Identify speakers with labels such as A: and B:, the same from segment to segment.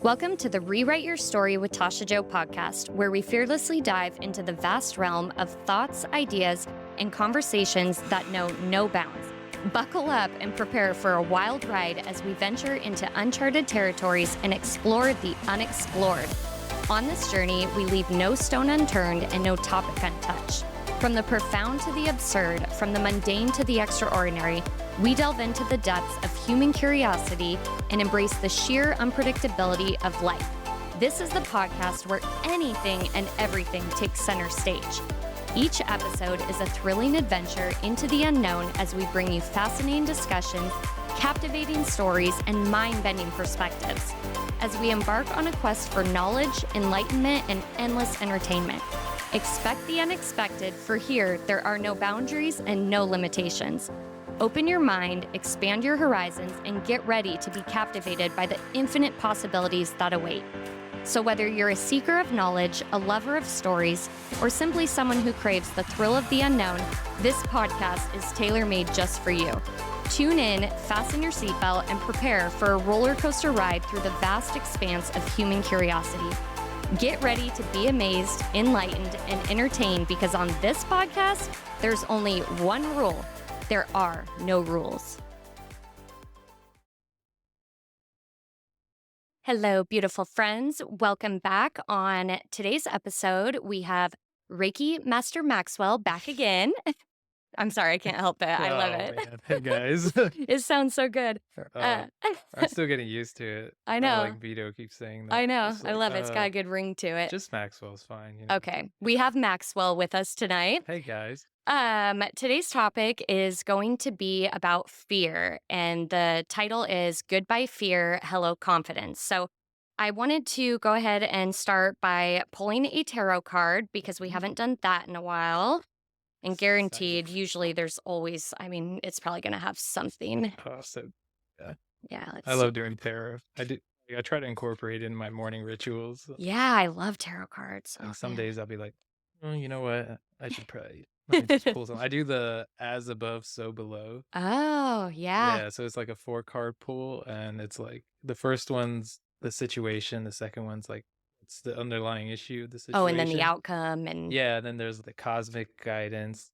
A: Welcome to the Rewrite Your Story with Tasha Jo Podcast, where we fearlessly dive into the vast realm of thoughts, ideas, and conversations that know no bounds. Buckle up and prepare for a wild ride as we venture into uncharted territories and explore the unexplored. On this journey, we leave no stone unturned and no topic untouched. From the profound to the absurd, from the mundane to the extraordinary, we delve into the depths of human curiosity and embrace the sheer unpredictability of life. This is the podcast where anything and everything takes center stage. Each episode is a thrilling adventure into the unknown as we bring you fascinating discussions, captivating stories, and mind-bending perspectives. As we embark on a quest for knowledge, enlightenment, and endless entertainment. Expect the unexpected, for here there are no boundaries and no limitations. Open your mind, expand your horizons, and get ready to be captivated by the infinite possibilities that await. So whether you're a seeker of knowledge, a lover of stories, or simply someone who craves the thrill of the unknown, this podcast is tailor-made just for you. Tune in, fasten your seatbelt, and prepare for a roller coaster ride through the vast expanse of human curiosity. Get ready to be amazed, enlightened, and entertained, because on this podcast, there's only one rule. There are no rules. Hello, beautiful friends. Welcome back. On today's episode, we have Reiki Master Maxwell back again. I'm sorry, I can't help it. I love it.
B: Man. Hey, guys.
A: It sounds so good.
B: I'm still getting used to it.
A: I know.
B: Like Vito keeps saying that.
A: I know.
B: It's
A: I love it. It's got a good ring to it.
B: Just Maxwell's fine. You know?
A: Okay. We have Maxwell with us tonight.
B: Hey, guys.
A: Today's topic is going to be about fear, and the title is Goodbye Fear, Hello Confidence. So I wanted to go ahead and start by pulling a tarot card because we haven't done that in a while. And guaranteed, usually there's always, it's probably going to have something.
B: Awesome.
A: Yeah.
B: I love doing tarot. I try to incorporate it in my morning rituals.
A: Yeah, I love tarot cards.
B: And some days I'll be like, oh, you know what? I should probably just pull some. I do the as above, so below.
A: Oh, yeah.
B: Yeah, so it's like a 4-card pull, and it's like the first one's the situation, the second one's like it's the underlying issue of the situation.
A: Oh, and then the outcome. And
B: yeah, then there's the cosmic guidance,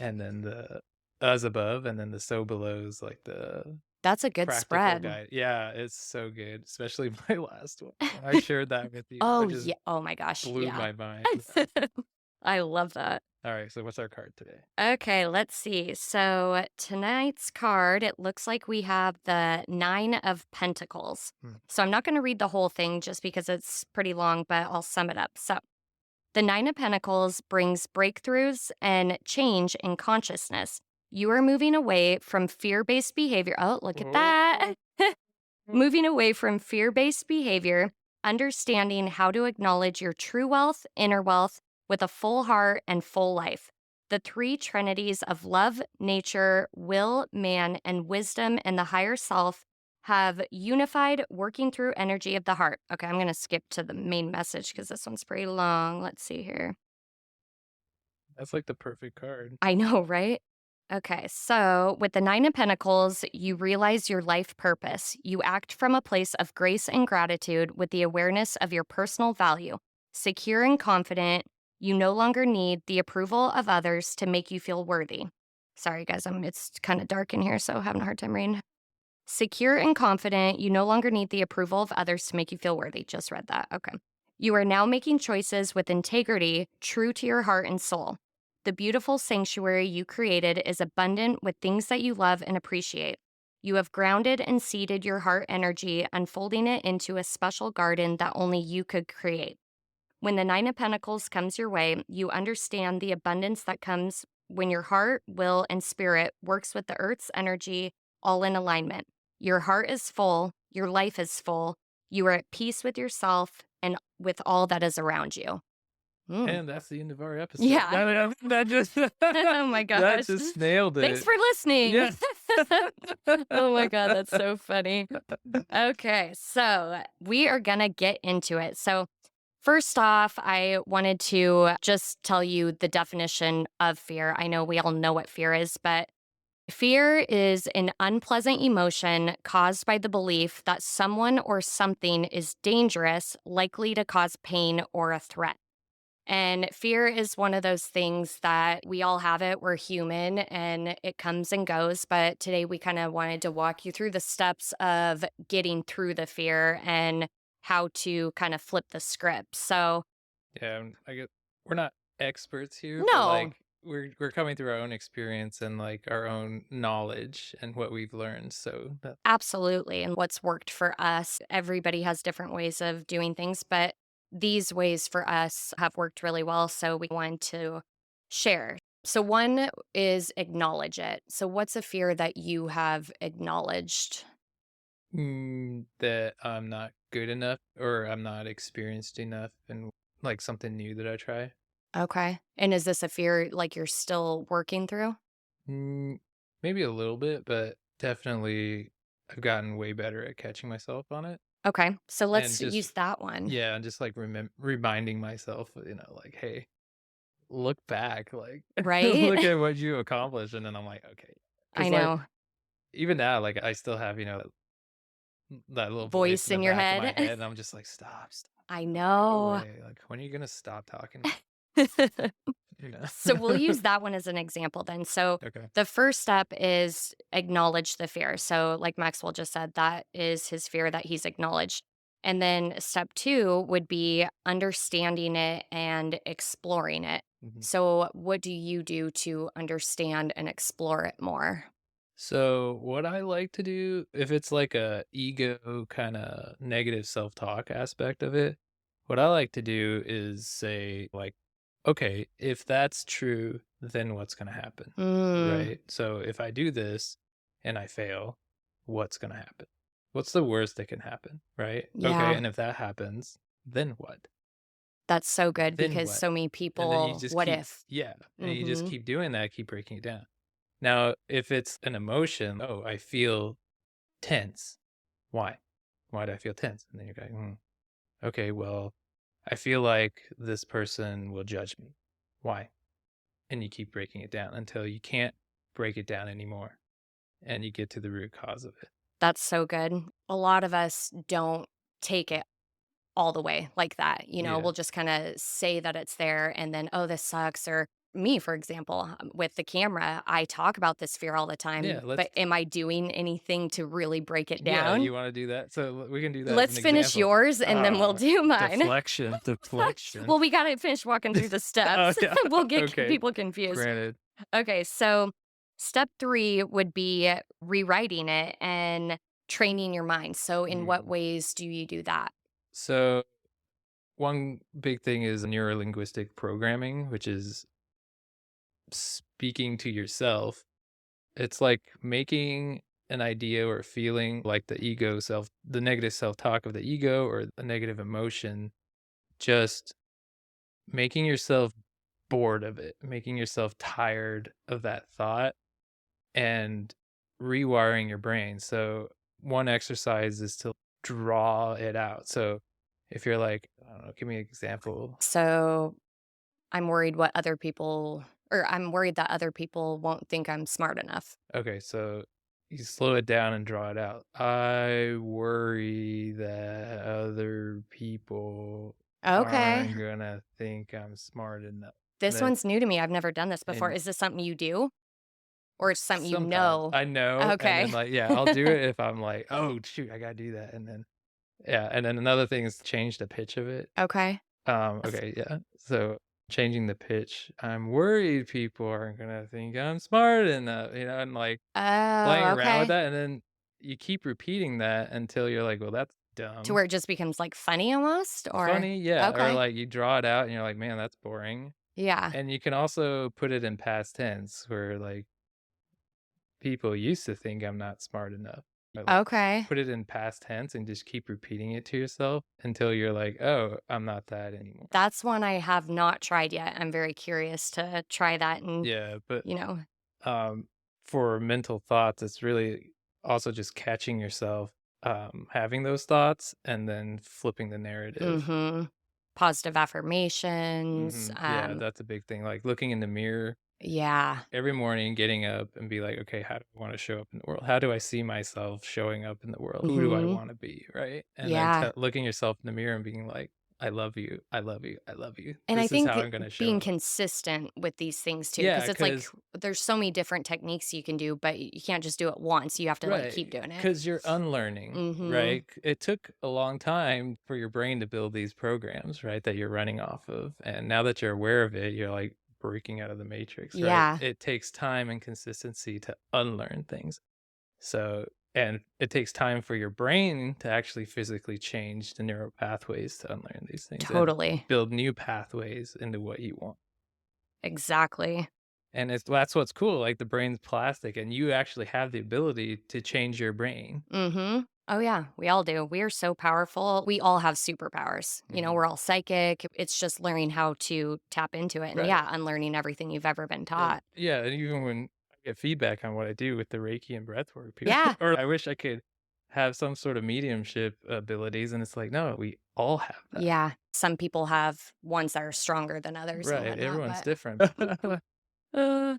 B: and then the as above, and then the so below is like the
A: that's a good
B: practical
A: spread.
B: guide. Yeah, it's so good, especially my last one. I shared that with you.
A: Oh,
B: It just
A: yeah. Oh, my gosh.
B: blew
A: Yeah.
B: my mind.
A: I love that.
B: All right, so what's our card today?
A: Okay, let's see. So tonight's card, it looks like we have the 9 of Pentacles. So I'm not going to read the whole thing just because it's pretty long, but I'll sum it up. So the 9 of Pentacles brings breakthroughs and change in consciousness. You are moving away from fear-based behavior. Oh, look at that. Moving away from fear-based behavior, understanding how to acknowledge your true wealth, inner wealth, with a full heart and full life. The 3 trinities of love, nature, will, man, and wisdom and the higher self have unified, working through energy of the heart. Okay, I'm going to skip to the main message because this one's pretty long. Let's see here.
B: That's like the perfect card.
A: I know, right? Okay, so with the 9 of Pentacles, you realize your life purpose. You act from a place of grace and gratitude with the awareness of your personal value. Secure and confident, you no longer need the approval of others to make you feel worthy. Sorry, guys, it's kind of dark in here, so having a hard time reading. Secure and confident, you no longer need the approval of others to make you feel worthy. Just read that. Okay. You are now making choices with integrity, true to your heart and soul. The beautiful sanctuary you created is abundant with things that you love and appreciate. You have grounded and seeded your heart energy, unfolding it into a special garden that only you could create. When the 9 of Pentacles comes your way, you understand the abundance that comes when your heart, will, and spirit works with the earth's energy all in alignment. Your heart is full, your life is full, you are at peace with yourself and with all that is around you.
B: And that's the end of our episode.
A: Yeah.
B: That just
A: Oh my gosh.
B: that just nailed it.
A: Thanks for listening.
B: Yeah.
A: Oh my God, that's so funny. Okay, so we are going to get into it. So first off, I wanted to just tell you the definition of fear. I know we all know what fear is, but Fear is an unpleasant emotion caused by the belief that someone or something is dangerous, likely to cause pain or a threat. And fear is one of those things that we all have it. We're human and it comes and goes. But today we kind of wanted to walk you through the steps of getting through the fear and how to kind of flip the script. So,
B: Yeah, I get we're not experts here, but
A: no,
B: like we're coming through our own experience and like our own knowledge and what we've learned. So that
A: absolutely. And what's worked for us, everybody has different ways of doing things, but these ways for us have worked really well. So we wanted to share. So, one is acknowledge it. So, what's a fear that you have acknowledged?
B: that I'm not good enough or I'm not experienced enough and like something new that I try.
A: Okay. And is this a fear like you're still working through?
B: Mm, maybe a little bit, but definitely I've gotten way better at catching myself on it.
A: Okay. So,
B: And
A: let's
B: just
A: use that one.
B: yeah, and just like reminding myself, like, hey, look back, like
A: Right?
B: look at what you accomplished, and then I'm like, okay,
A: I
B: because like
A: know.
B: even now, like I still have that little voice
A: Voice
B: in the
A: in your
B: back of my
A: head.
B: head, and I'm just like, stop, stop,
A: I
B: go
A: know.
B: away. Like, when are you gonna stop talking? You know?
A: So we'll use that one as an example then. So
B: Okay.
A: the first step is acknowledge the fear. So, like Maxwell just said, that is his fear that he's acknowledged. And then step two would be understanding it and exploring it.
B: Mhm.
A: So, what do you do to understand and explore it more?
B: So what I like to do, if it's like a ego kind of negative self-talk aspect of it, what I like to do is say like, okay, if that's true, then what's going to happen?
A: Mm,
B: Right? So if I do this and I fail, what's going to happen? What's the worst that can happen? Right? Okay.
A: yeah,
B: And if that happens, then what?
A: that's so good
B: Then
A: because
B: what?
A: so many
B: And then you
A: people,
B: just
A: what
B: keep,
A: if?
B: yeah. And you just
A: Mm-hmm.
B: keep doing that, keep breaking it down. Now, if it's an emotion, oh, I feel tense. Why? Why do I feel tense? And then you're going, okay, well, I feel like this person will judge me. Why? And you keep breaking it down until you can't break it down anymore and you get to the root cause of it.
A: That's so good. A lot of us don't take it all the way like that.
B: Yeah.
A: We'll just kind of say that it's there and then, oh, this sucks. Or me, for example, with the camera, I talk about this fear all the
B: Yeah.
A: time, but am I doing anything to really break it
B: Yeah,
A: down?
B: you want to do that? So we can do that as an
A: Let's finish
B: example.
A: yours and then we'll do mine.
B: Deflection.
A: Well, we got to finish walking through the
B: Oh,
A: steps.
B: yeah.
A: We'll get
B: Okay.
A: people confused.
B: Granted.
A: Okay, so step three would be rewriting it and training your mind. So, in what
B: Mhm.
A: ways do you do that?
B: So one big thing is neurolinguistic programming, which is speaking to yourself. It's like making an idea or feeling like the negative self talk of the ego or the negative emotion, just making yourself bored of it, making yourself tired of that thought and rewiring your brain. So, one exercise is to draw it out. So, if you're like, I don't know, give me an example.
A: So, I'm worried that other people won't think I'm smart enough.
B: Okay, so you slow it down and draw it out. I worry that other people
A: Okay.
B: aren't gonna think I'm smart enough.
A: This
B: Then
A: one's new to me. I've never done this before.
B: and
A: Is this something you do or it's something you
B: sometimes
A: know?
B: I know, and then
A: Okay.
B: like yeah, I'll do it if I'm like, oh shoot, I gotta do that, and then yeah, and then another thing is change the pitch of it.
A: Okay.
B: Okay, yeah. So changing the pitch. I'm worried people aren't gonna think I'm smart enough, and like playing
A: Oh,
B: around with
A: okay.
B: that, and then you keep repeating that until you're like, "Well, that's
A: To
B: dumb."
A: where it just becomes like funny almost or
B: Funny, yeah, or
A: okay.
B: like you draw it out and you're like, "Man, that's boring."
A: Yeah.
B: And you can also put it in past tense where like people used to think I'm not smart enough. But like
A: Okay.
B: put it in past tense and just keep repeating it to yourself until you're like, "Oh, I'm not that anymore."
A: That's one I have not tried yet. I'm very curious to try that and,
B: Yeah, but
A: you know,
B: um for mental thoughts, it's really also just catching yourself having those thoughts and then flipping the narrative.
A: positive affirmations.
B: Yeah, that's a big thing. Like looking in the mirror
A: Yeah.
B: Every morning getting up and be like, okay, how do I want to show up in the world? How do I see myself showing up in the world? Who do I
A: Mhm.
B: want to be? Right. And then
A: Yeah.
B: looking yourself in the mirror and being like, I love you. I love you. I love you.
A: And I
B: This is how
A: think
B: I'm going to show
A: being
B: up.
A: consistent with these things too,
B: Yeah.
A: because it's like
B: Cause,
A: there's so many different techniques you can do, but you can't just do it once. You have to like keep
B: right.
A: doing it.
B: Cause you're unlearning,
A: Mhm.
B: right? It took a long time for your brain to build these programs, right? That you're running off of. And now that you're aware of it, you're like breaking out of the matrix, right?
A: Yeah.
B: It takes time and consistency to unlearn things. So, and it takes time for your brain to actually physically change the neural pathways to unlearn these things and
A: Totally.
B: build new pathways into what you want.
A: Exactly.
B: And that's what's cool. Like the brain's plastic, and you actually have the ability to change your brain.
A: Mhm. Oh yeah, we all do. We are so powerful. We all have superpowers.
B: Mhm.
A: We're all psychic. It's just learning how to tap into it and
B: Right.
A: yeah, unlearning everything you've ever been
B: And
A: taught.
B: yeah, and even when I get feedback on what I do with the Reiki and breath work, people,
A: Yeah.
B: or I wish I could have some sort of mediumship abilities, and it's like, no, we all have that.
A: Yeah. Some people have ones that are stronger than others and
B: Right.
A: whatnot,
B: Everyone's
A: but
B: different.
A: uh,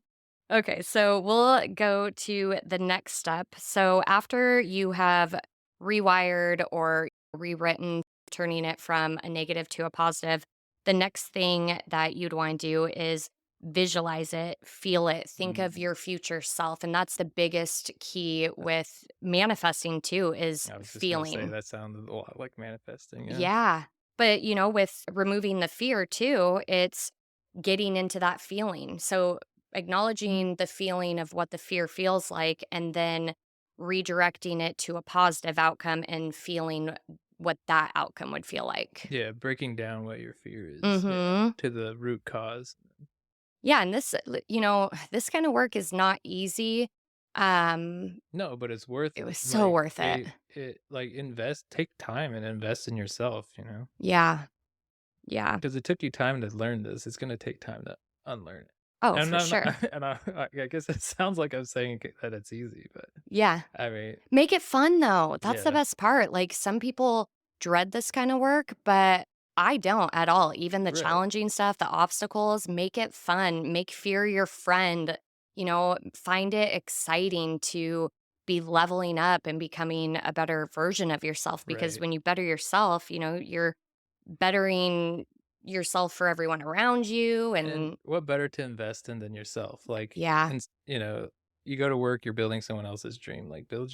A: okay, so we'll go to the next step. So after you have rewired or rewritten, turning it from a negative to a positive, the next thing that you'd want to do is visualize it, feel it, think of
B: Mm.
A: your future self. And that's the biggest key with manifesting too is
B: I was just gonna say
A: feeling.
B: that sounded a lot like manifesting, yeah.
A: Yeah. But, with removing the fear too, it's getting into that feeling. So, acknowledging the feeling of what the fear feels like and then redirecting it to a positive outcome and feeling what that outcome would feel like.
B: Yeah, breaking down what your fear is, yeah,
A: Mhm.
B: to the root cause.
A: Yeah, and this kind of work is not easy.
B: No, but it's worth
A: It
B: it.
A: was so
B: Like,
A: worth it.
B: like, take time and invest in yourself, you know?
A: Yeah. Yeah.
B: Because it took you time to learn this, it's gonna take time to unlearn it.
A: Oh,
B: And
A: for
B: I'm not
A: sure.
B: and I guess it sounds like I'm saying that it's easy, but,
A: Yeah.
B: I mean,
A: Make it fun though. That's the
B: yeah,
A: best part. Like some people dread this kind of work, but I don't at all. Even the
B: right.
A: challenging stuff, the obstacles, make it fun. Make fear your friend. Find it exciting to be leveling up and becoming a better version of yourself because
B: Right.
A: when you better yourself, you're bettering yourself for everyone around you
B: And
A: and
B: what better to invest in than yourself? Like,
A: yeah.
B: and you go to work, you're building someone else's dream. Like, you have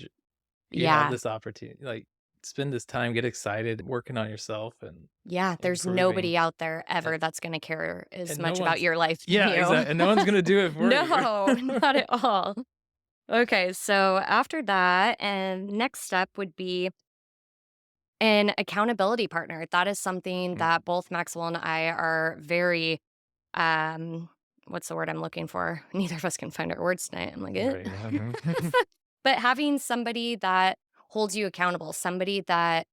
A: Yeah.
B: this opportunity. Like, spend this time, get excited, working on yourself and
A: Yeah, there's
B: improving.
A: nobody out there
B: And
A: ever that's gonna care as
B: and no
A: much about
B: one's,
A: your life than
B: yeah,
A: you.
B: exactly. And no one's gonna do it for you.
A: No, not at all. Okay, so after that, and next step would be an accountability partner. That is something
B: Mm,
A: that both Maxwell and I are very, what's the word I'm looking for? Neither of us can find our words tonight. I'm like, eh.
B: right. Yeah. Mhm.
A: But having somebody that holds you accountable, somebody that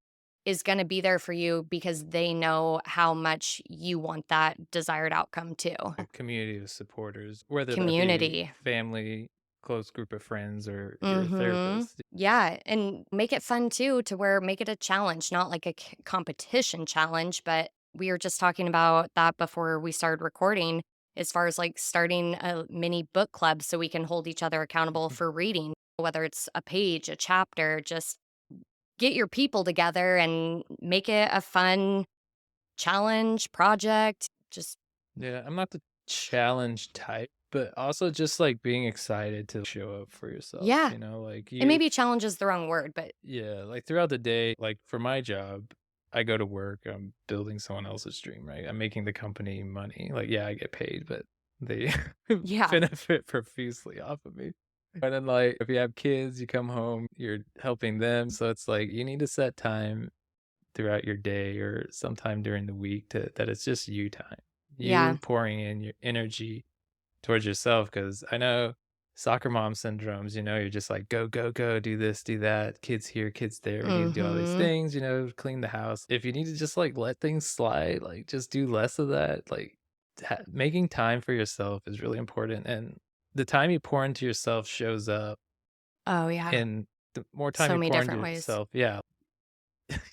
A: is going to be there for you because they know how much you want that desired outcome too.
B: A community of supporters, whether that be
A: Community.
B: family, close group of friends, or your
A: Mhm.
B: therapist.
A: Yeah, and make it fun too to where make it a challenge, not like a competition challenge, but we were just talking about that before we started recording as far as like starting a mini book club so we can hold each other accountable for reading, whether it's a page, a chapter, just get your people together and make it a fun challenge project. Just
B: Yeah, I'm not the challenge type, but also just like being excited to show up for yourself,
A: yeah.
B: like
A: And maybe challenge is the wrong word, but
B: yeah, like throughout the day, like for my job, I go to work, I'm building someone else's dream, right? I'm making the company money. Like, yeah, I get paid, but they
A: yeah.
B: benefit profusely off of me. And then, like, if you have kids, you come home, you're helping them. So it's like you need to set time throughout your day or sometime during the week that it's just you time.
A: Yeah.
B: You pouring in your energy towards yourself, because I know soccer mom syndromes, you're just like, go, go, go, do this, do that. Kids here, kids there. We need to do all these
A: Mhm.
B: things, clean the house. If you need to just like let things slide, like just do less of that. Like making time for yourself is really important. And the time you pour into yourself shows up.
A: Oh yeah.
B: And the more time
A: So
B: you
A: many
B: pour into
A: different ways.
B: yourself, yeah,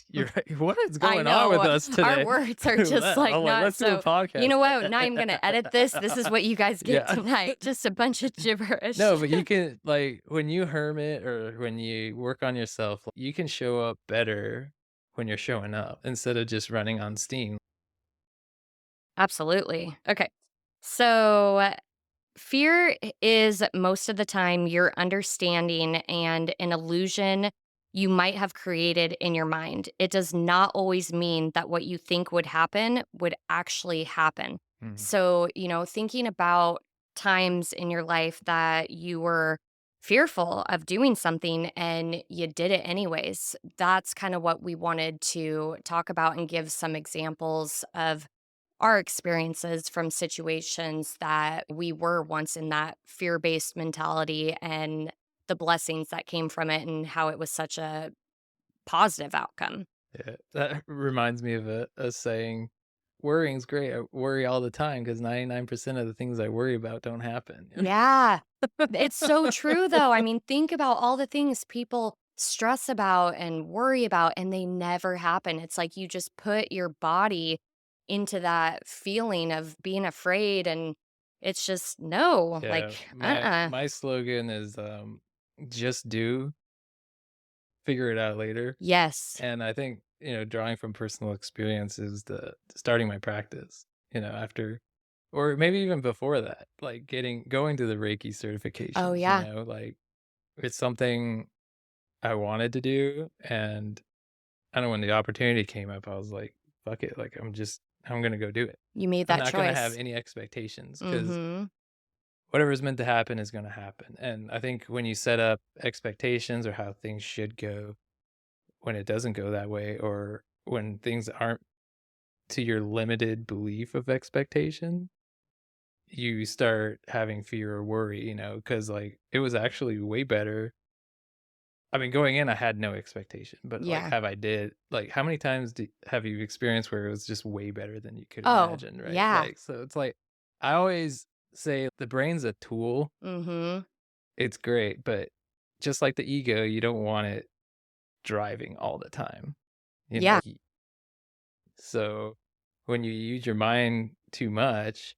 B: You're right. What is
A: I
B: going on with
A: know.
B: us
A: Our
B: today?
A: words are just like
B: I'm like,
A: not
B: let's do a
A: so.
B: podcast.
A: You know what? Now I'm gonna edit this. This is what you guys get
B: Yeah.
A: tonight. Just a bunch of gibberish.
B: No, but you can, like, when you hermit or when you work on yourself, you can show up better when you're showing up instead of just running on steam.
A: Absolutely. Okay. So fear is most of the time your understanding and an illusion you might have created in your mind. It does not always mean that what you think would happen would actually happen.
B: Mhm.
A: So, thinking about times in your life that you were fearful of doing something and you did it anyways, that's kind of what we wanted to talk about and give some examples of our experiences from situations that we were once in that fear based mentality and the blessings that came from it and how it was such a positive outcome.
B: Yeah, that reminds me of a saying, worrying's great. I worry all the time because 99% of the things I worry about don't happen.
A: Yeah. It's so true, though. I mean, think about all the things people stress about and worry about, and they never happen. It's like you just put your body into that feeling of being afraid, and it's just no,
B: Yeah,
A: like,
B: my my slogan is just do, figure it out later.
A: Yes.
B: And I think, drawing from personal experience is the starting my practice, after or maybe even before that, like going to the Reiki
A: Oh,
B: certifications,
A: yeah.
B: like it's something I wanted to do. And I don't know, when the opportunity came up, I was like, fuck it. Like, I'm going to go do it.
A: You made
B: I'm
A: that
B: not going to have
A: choice.
B: any expectations because
A: Mhm.
B: whatever's meant to happen is going to happen. And I think when you set up expectations or how things should go, when it doesn't go that way, or when things aren't to your limited belief of expectation, you start having fear or worry, because like it was actually way better. I mean, going in, I had no expectation, but like,
A: Yeah.
B: how many times have you experienced where it was just way better than you could
A: Oh,
B: imagine, right?
A: yeah.
B: Like, so it's like, I always say the brain's a tool.
A: Mhm.
B: It's great, but just like the ego, you don't want it driving all the time, you know?
A: Yeah.
B: So when you use your mind too much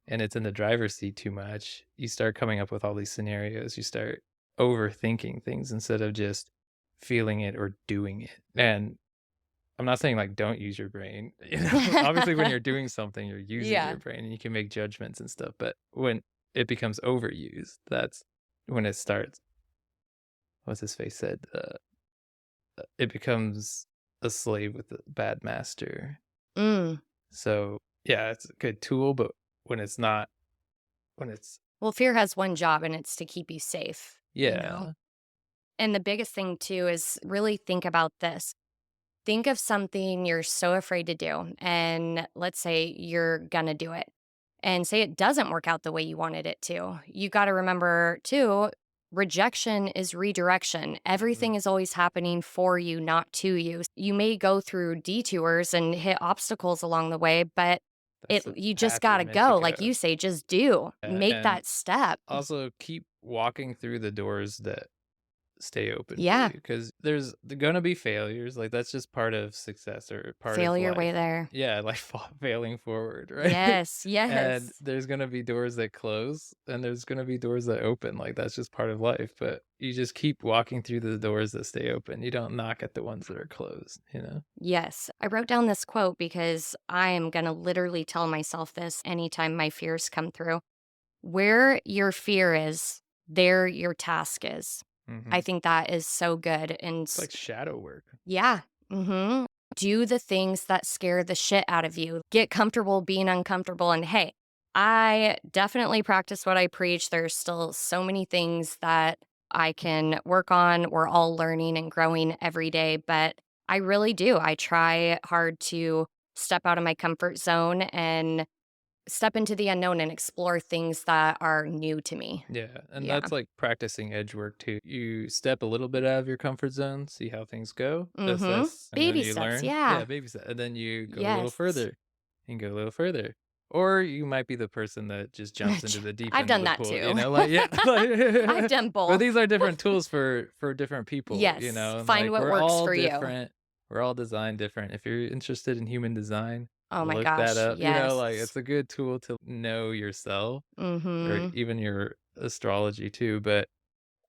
B: and it's in the driver's seat too much, you start coming up with all these scenarios. You start overthinking things instead of just feeling it or doing it. And I'm not saying like don't use your brain. Obviously when you're doing something, you're using
A: Yeah.
B: your brain and you can make judgments and stuff. But when it becomes overused, that's when it starts. What's his face said? It becomes a slave with a bad master.
A: Mm.
B: So, yeah, it's a good tool, but when it's not when it's
A: Well, fear has one job, and it's to keep you safe.
B: yeah.
A: And the biggest thing too is really think about this. Think of something you're so afraid to do, and let's say you're gonna do it, and say it doesn't work out the way you wanted it to. You got to remember too, rejection is redirection.
B: Mhm.
A: Everything is always happening for you, not to you. You may go through detours and hit obstacles along the way, but
B: That's the
A: you just
B: path
A: got
B: you're
A: to
B: meant to
A: go. Like
B: go.
A: you say, just do. Make
B: And
A: that step.
B: also keep walking through the doors that stay open for
A: Yeah.
B: you because there's gonna be failures. Like, that's just part of success or part
A: Fail
B: of
A: your way
B: life.
A: there.
B: Yeah, like failing forward, right?
A: Yes.
B: And
A: Yes.
B: there's gonna be doors that close and there's gonna be doors that open. Like, that's just part of life. But you just keep walking through the doors that stay open. You don't knock at the ones that are closed.
A: Yes. I wrote down this quote because I am going to literally tell myself this anytime my fears come through. Where your fear is, there your task is. I
B: Hmm.
A: think that is so good. And
B: It's like shadow work.
A: yeah. Do the things that scare the shit out of you. Get comfortable being uncomfortable. And hey, I definitely practice what I preach. There's still so many things that I can work on. We're all learning and growing every day, but I really do. I try hard to step out of my comfort zone and step into the unknown and explore things that are new to me.
B: Yeah, and
A: Yeah.
B: that's like practicing edge work too. You step a little bit out of your comfort zone, see how things go, assess, and then
A: Baby
B: you
A: steps.
B: learn. Yeah,
A: Yeah.
B: baby step, and then you go a little
A: Yes.
B: further and go a little further. Or you might be the person that just jumps into the deep
A: I've
B: end of
A: done
B: the
A: that
B: pool,
A: too.
B: like yeah.
A: I've done
B: But
A: both.
B: these are different tools for different people,
A: Yes.
B: and
A: Find
B: like
A: what
B: we're
A: works
B: all
A: for you.
B: different. We're all designed different. If you're interested in human design,
A: Oh my
B: look that
A: gosh,
B: up. You know, like,
A: yes.
B: it's a good tool to know yourself or
A: Mhm.
B: even your astrology too, but,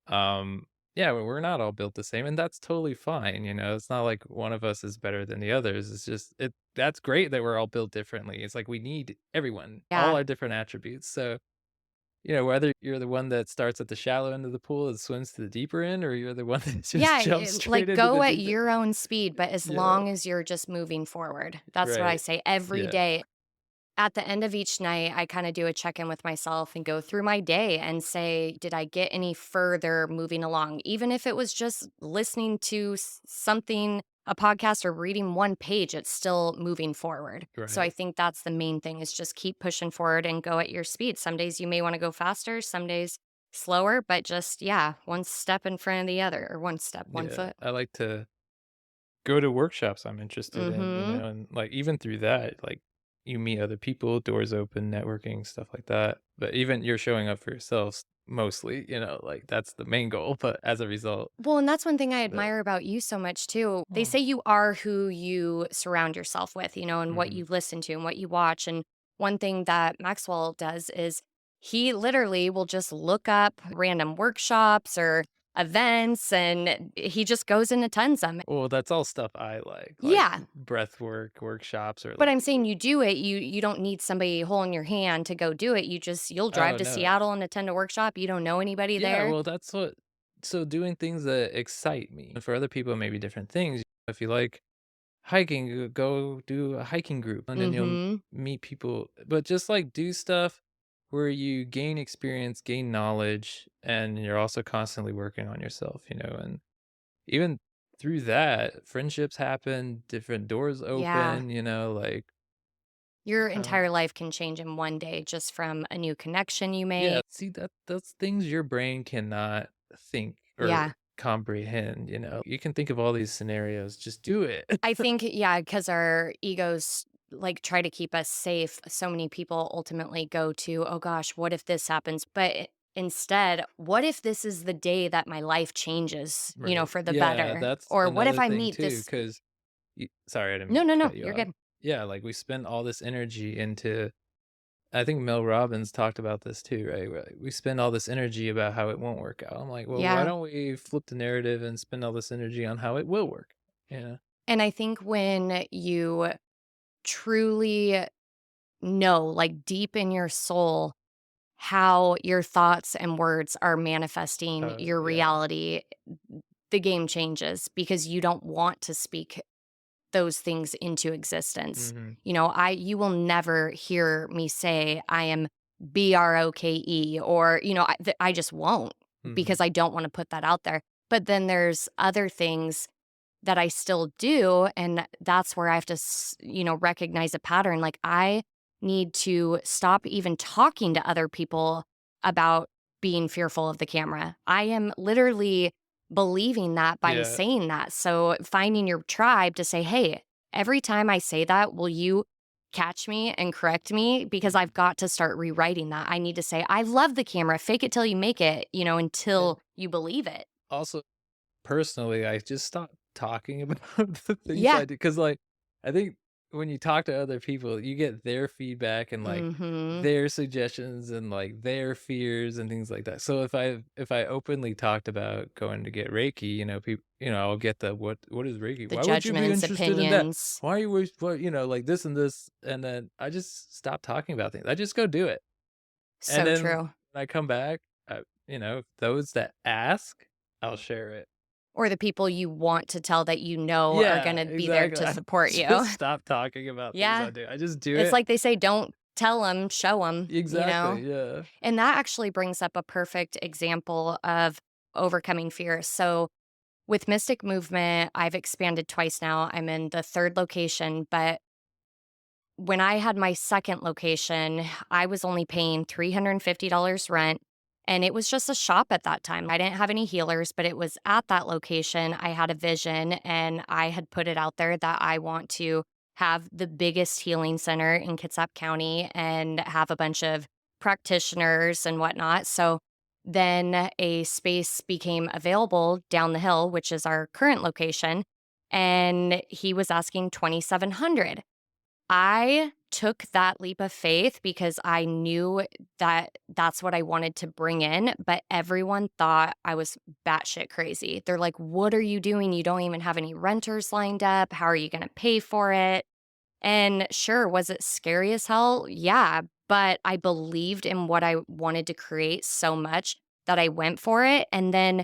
B: um, yeah, we're not all built the same, and that's totally fine, you know? It's not like one of us is better than the others. It's just that's great that we're all built differently. It's like we need everyone, all
A: Yeah.
B: our different attributes, so you know, whether you're the one that starts at the shallow end of the pool and swims to the deeper end, or you're the one that just
A: Yeah,
B: jumps straight
A: like,
B: into
A: go
B: the
A: at
B: deep end.
A: your own speed, but as
B: Yeah,
A: long as you're just moving forward. That's what I
B: right.
A: say every
B: Yeah.
A: day. At the end of each night, I kinda do a check-in with myself and go through my day and say, "Did I get any further moving along?" Even if it was just listening to something, a podcast or reading one page, it's still moving forward. So I
B: Right.
A: think that's the main thing is just keep pushing forward and go at your speed. Some days you may wanna go faster, some days slower, but just, yeah, one step in front of the other or one step, one
B: Yeah.
A: foot.
B: I like to go to workshops I'm interested in, you
A: Mhm.
B: know, and like even through that, like you meet other people, doors open, networking, stuff like that. But even you're showing up for yourself mostly, you know, like that's the main goal. But as a result,
A: Well, and that's one thing I
B: the
A: admire about you so much too. They
B: oh,
A: say you are who you surround yourself with, and what
B: hmm
A: you listen to and what you watch. And one thing that Maxwell does is he literally will just look up random workshops or events and he just goes and attends them.
B: well, that's all stuff I like
A: Yeah.
B: breath work workshops or
A: But
B: like,
A: I'm saying you do it. You don't need somebody holding your hand to go do it. You'll drive
B: oh
A: to
B: no,
A: Seattle and attend a workshop. You don't know anybody
B: yeah,
A: there.
B: well, that's what so doing things that excite me. For other people, maybe different things. If you like hiking, go do a hiking group, and then you'll
A: Mhm.
B: meet people. But just like do stuff where you gain experience, gain knowledge, and you're also constantly working on yourself, you know, and even through that, friendships happen, different doors
A: Yeah.
B: open, you know, like,
A: Your
B: um,
A: entire life can change in one day just from a new connection you
B: yeah,
A: make.
B: see that that's things your brain cannot think or
A: Yeah.
B: comprehend, you know? You can think of all these scenarios, just do it.
A: I think, yeah, because our egos like try to keep us safe. So many people ultimately go to, oh gosh, what if this happens? But instead, what if this is the day that my life changes,
B: Right.
A: for the
B: Yeah,
A: better?
B: that's
A: Or what if
B: another
A: I
B: thing
A: meet
B: too,
A: this?
B: 'cause sorry, I didn't mean
A: No,
B: to
A: no, no,
B: cut you
A: you're
B: off.
A: good.
B: Yeah, like, we spend all this energy into I think Mel Robbins talked about this too, right? Where, like, we spend all this energy about how it won't work out. I'm like, "Well, why
A: Yeah.
B: don't we flip the narrative and spend all this energy on how it will work?" Yeah.
A: And I think when you truly know, like deep in your soul, how your thoughts and words are manifesting
B: Oh,
A: your
B: yeah.
A: reality, the game changes because you don't want to speak those things into existence.
B: Mhm.
A: You will never hear me say I am BROKE or, I just won't
B: Mhm.
A: because I don't want to put that out there. But then there's other things that I still do. And that's where I have to, recognize a pattern. Like I need to stop even talking to other people about being fearful of the camera. I am literally believing that by
B: Yeah.
A: saying that. So finding your tribe to say, hey, every time I say that, will you catch me and correct me? Because I've got to start rewriting that. I need to say, I love the camera. Fake it till you make it,
B: And
A: until you believe it.
B: also personally, I just stopped talking about the things I
A: Yeah.
B: do because, like, I think when you talk to other people, you get their feedback and, like,
A: Hmm.
B: their suggestions and, like, their fears and things like that. So if I openly talked about going to get Reiki, you know, people, you know, I'll get the, "What is Reiki?
A: The
B: Why would you be
A: judgments,
B: interested in that?
A: opinions.
B: Why are you always what," you know, like, this and this, and then I just stop talking about things. I just go do it. And
A: So
B: then
A: true.
B: when I come back, you know, those that ask, I'll share it.
A: Or the people you want to tell that are
B: Yeah,
A: gonna be there
B: exactly.
A: to
B: I
A: support you.
B: just stop talking about things I
A: Yeah.
B: do. I just do
A: It's
B: it.
A: like they say, don't tell them, show them.
B: Exactly, yeah.
A: And that actually brings up a perfect example of overcoming fear. So with Mystic Movement, I've expanded twice now. I'm in the third location, but when I had my second location, I was only paying $350 rent. And it was just a shop at that time. I didn't have any healers, but it was at that location. I had a vision and I had put it out there that I want to have the biggest healing center in Kitsap County and have a bunch of practitioners and whatnot. So then a space became available down the hill, which is our current location. and he was asking 2,700. I took that leap of faith because I knew that that's what I wanted to bring in, but everyone thought I was batshit crazy. They're like, "What are you doing? You don't even have any renters lined up. How are you going to pay for it?" And sure, was it scary as hell? Yeah, but I believed in what I wanted to create so much that I went for it. And then,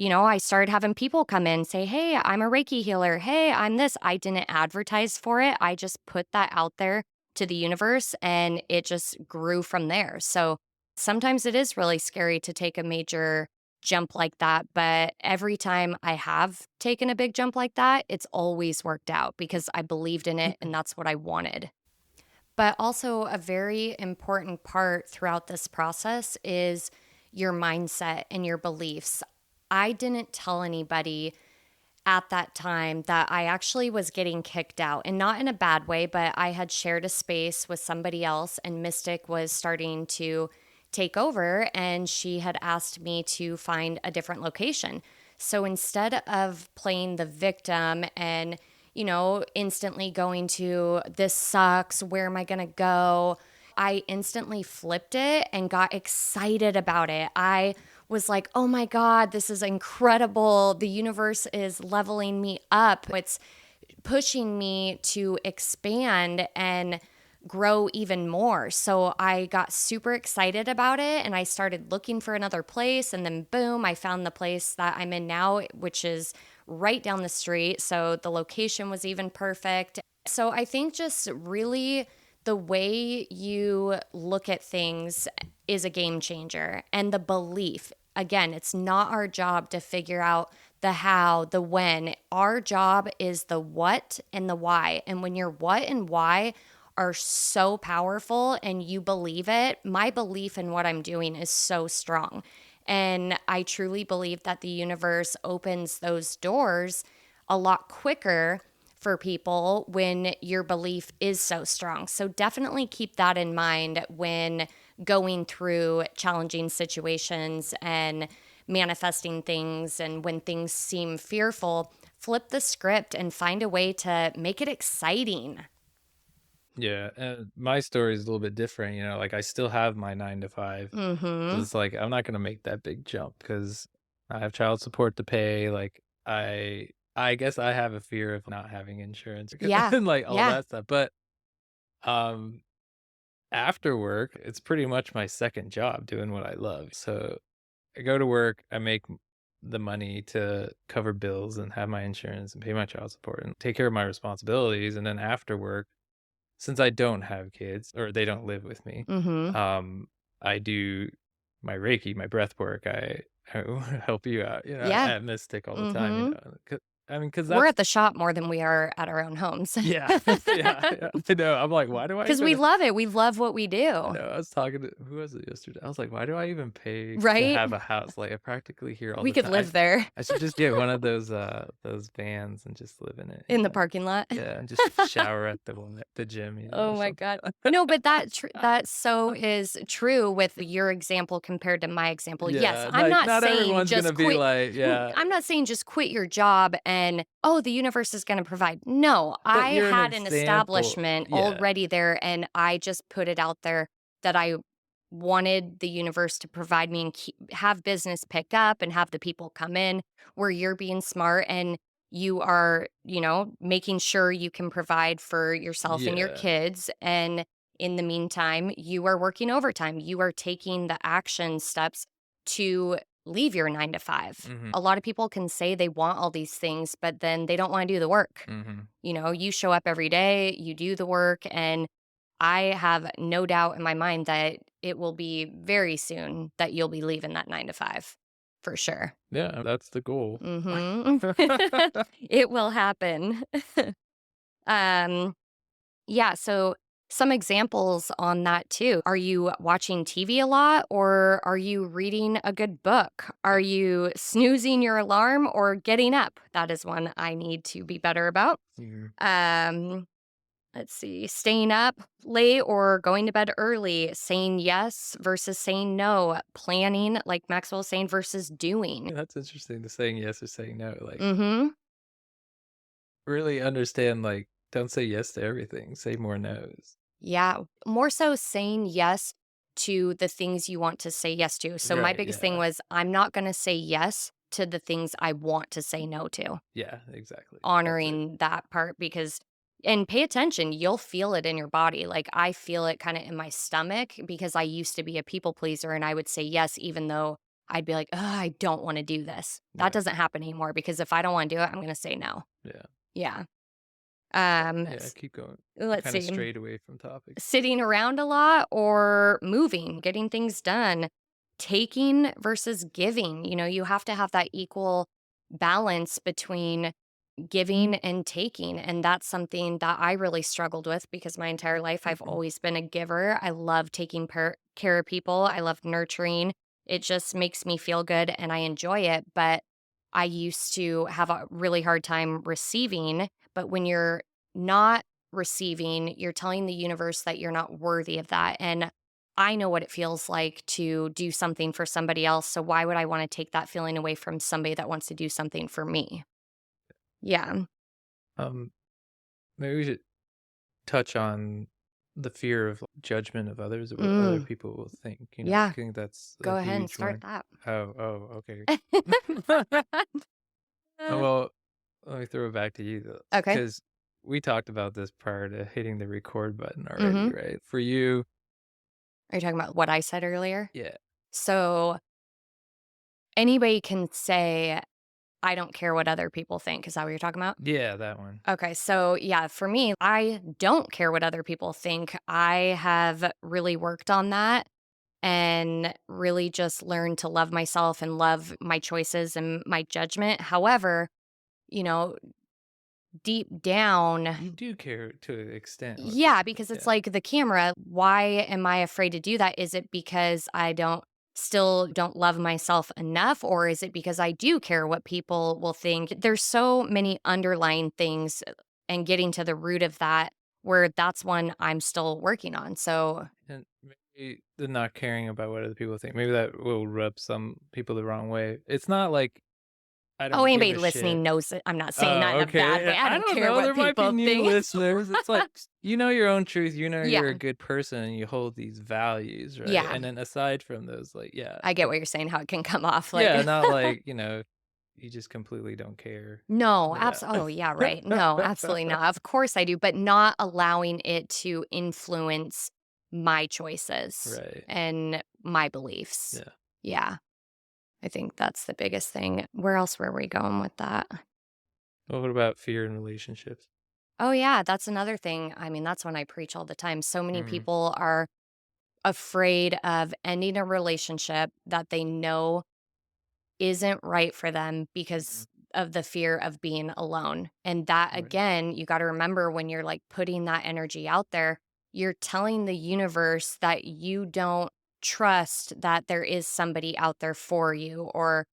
A: I started having people come in say, "Hey, I'm a Reiki healer. Hey, I'm this." I didn't advertise for it. I just put that out there to the universe and it just grew from there. So sometimes it is really scary to take a major jump like that. But every time I have taken a big jump like that, it's always worked out because I believed in it and that's what I wanted. But also, a very important part throughout this process is your mindset and your beliefs. I didn't tell anybody at that time that I actually was getting kicked out, and not in a bad way, but I had shared a space with somebody else, and Mystic was starting to take over, and she had asked me to find a different location. So instead of playing the victim and instantly going to, "This sucks, where am I going to go?" I instantly flipped it and got excited about it. I was like, "Oh my God, this is incredible. The universe is leveling me up. It's pushing me to expand and grow even more." So I got super excited about it and I started looking for another place. And then, boom, I found the place that I'm in now, which is right down the street. So the location was even perfect. So I think just really the way you look at things is a game changer. And the belief, again, it's not our job to figure out the how, the when. Our job is the what and the why. And when your what and why are so powerful and you believe it, my belief in what I'm doing is so strong. And I truly believe that the universe opens those doors a lot quicker for people when your belief is so strong. So definitely keep that in mind when going through challenging situations and manifesting things. And when things seem fearful, flip the script and find a way to make it exciting.
B: Yeah, and my story is a little bit different, like I still have my 9 to 5. So
A: Mm-hmm.
B: it's like I'm not gonna make that big jump because I have child support to pay. Like I guess I have a fear of not having insurance
A: Yeah.
B: and like all
A: Yeah.
B: that stuff. But um after work, it's pretty much my second job doing what I love. So I go to work, I make the money to cover bills and have my insurance and pay my child support and take care of my responsibilities. And then after work, since I don't have kids or they don't live with me,
A: Mm-hmm.
B: um, I do my Reiki, my breath work. I help you out,
A: Yeah.
B: at Mystic all the time,
A: Mm-hmm.
B: 'cause
A: We're
B: that's
A: at the shop more than we are at our own homes.
B: yeah, yeah, yeah. I know. I'm like, why do I
A: Because we
B: even
A: love it. We love what we
B: I
A: do.
B: know, I was talking to who was it yesterday? I was like, "Why do I even pay to
A: Right?
B: have a house?" Like, I practically hear all
A: We
B: the
A: could
B: time.
A: live there
B: I should just get one of those vans and just live in it,
A: in the parking lot.
B: Yeah, and just shower at the gym,
A: Oh
B: or
A: my
B: something.
A: god. No, but that so is true with your example compared to my example. Yes,
B: Yeah,
A: I'm
B: like,
A: not
B: not
A: saying
B: everyone's gonna
A: just
B: be
A: quit.
B: like, yeah,
A: I'm not saying just quit your job and, "Oh, the universe is gonna provide." No,
B: but
A: I
B: you're an
A: had an
B: example.
A: establishment
B: Yeah,
A: already there, and I just put it out there that I wanted the universe to provide me and have business pick up and have the people come in, where you're being smart and you are, making sure you can provide for yourself and your
B: yeah,
A: kids. And in the meantime, you are working overtime. You are taking the action steps to leave your 9 to 5.
B: mhm,
A: A lot of people can say they want all these things, but then they don't want to do the work.
B: mhm.
A: You show up every day, you do the work, and I have no doubt in my mind that it will be very soon that you'll be leaving that 9 to 5 for sure.
B: Yeah, that's the goal.
A: Mhm. It will happen. Um, yeah, so some examples on that too. Are you watching TV a lot or are you reading a good book? Are you snoozing your alarm or getting up? That is one I need to be better about.
B: Mhm.
A: Um, let's see, staying up late or going to bed early, saying yes versus saying no, planning, like Maxwell was saying, versus doing.
B: That's interesting, the saying yes or saying no, like
A: Mhm.
B: really understand, like, don't say yes to everything. Say more no's.
A: Yeah, more so saying yes to the things you want to say yes to. So my
B: Right,
A: biggest thing
B: yeah.
A: was I'm not going to say yes to the things I want to say no to.
B: Yeah, exactly. That's it.
A: Honoring that part because and pay attention, you'll feel it in your body. Like I feel it kind of in my stomach because I used to be a people pleaser and I would say yes even though I'd be like, "Ugh, I don't want to do this." That
B: Yeah,
A: doesn't happen anymore because if I don't want to do it, I'm going to say no.
B: yeah.
A: Yeah.
B: Yeah, keep going. We
A: Let's
B: kinda
A: see.
B: strayed away from topic.
A: Sitting around a lot or moving, getting things done, taking versus giving. You have to have that equal balance between giving and taking. And that's something that I really struggled with because my entire life I've always been a giver. I love taking care of people, I love nurturing. It just makes me feel good and I enjoy it. But I used to have a really hard time receiving. But when you're not receiving, you're telling the universe that you're not worthy of that. And I know what it feels like to do something for somebody else. So why would I want to take that feeling away from somebody that wants to do something for me? Yeah.
B: Um, maybe we should touch on the fear of judgment of others, what other
A: Mm,
B: people will think, I
A: yeah.
B: think that's a
A: Go ahead and
B: huge
A: start
B: one.
A: that.
B: Oh, okay. Well, let me throw it back to you, though,
A: Okay.
B: because we talked about this prior to hitting the record button
A: Mm-hmm.
B: already, right? For you,
A: Are you talking about what I said earlier?
B: yeah.
A: So anybody can say, I don't care what other people think. Is that what you're talking about?
B: Yeah, that one.
A: Okay. So, yeah, for me, I don't care what other people think. I have really worked on that and really just learned to love myself and love my choices and my judgment. However, you know, deep down,
B: You do care to an extent what
A: yeah,
B: people think,
A: because it's
B: yeah.
A: like the camera. Why am I afraid to do that? Is it because I don't love myself enough, or is it because I do care what people will think? There's so many underlying things and getting to the root of that where that's one I'm still working on. So,
B: And maybe the not caring about what other people think, maybe that will rub some people the wrong way. It's not like I
A: oh,
B: don't give
A: anybody
B: a shit.
A: listening knows that I'm not saying that
B: Oh,
A: in a bad
B: okay.
A: way. I
B: I
A: don't
B: don't
A: care
B: know.
A: what
B: There might be
A: people
B: new
A: think.
B: listeners. It's like you know your own truth. You know you're a
A: Yeah.
B: good person and you hold these values, right?
A: Yeah.
B: And then aside from those, like,
A: I get what you're saying, how it can come off like
B: yeah, not like, you just completely don't care.
A: No,
B: Yeah.
A: oh, yeah, right. No, absolutely not. Of course I do, but not allowing it to influence my choices
B: Right.
A: and my beliefs.
B: Yeah.
A: Yeah, I think that's the biggest thing. Where else were we going with that?
B: Well, what about fear in relationships?
A: Oh, yeah, that's another thing. I mean, that's one I preach all the time. So many
B: Mhm.
A: people are afraid of ending a relationship that they know isn't right for them
B: Mhm.
A: because of the fear of being alone. And that
B: Right.
A: again, you got to remember when you're like putting that energy out there, you're telling the universe that you don't trust that there is somebody out there for you or,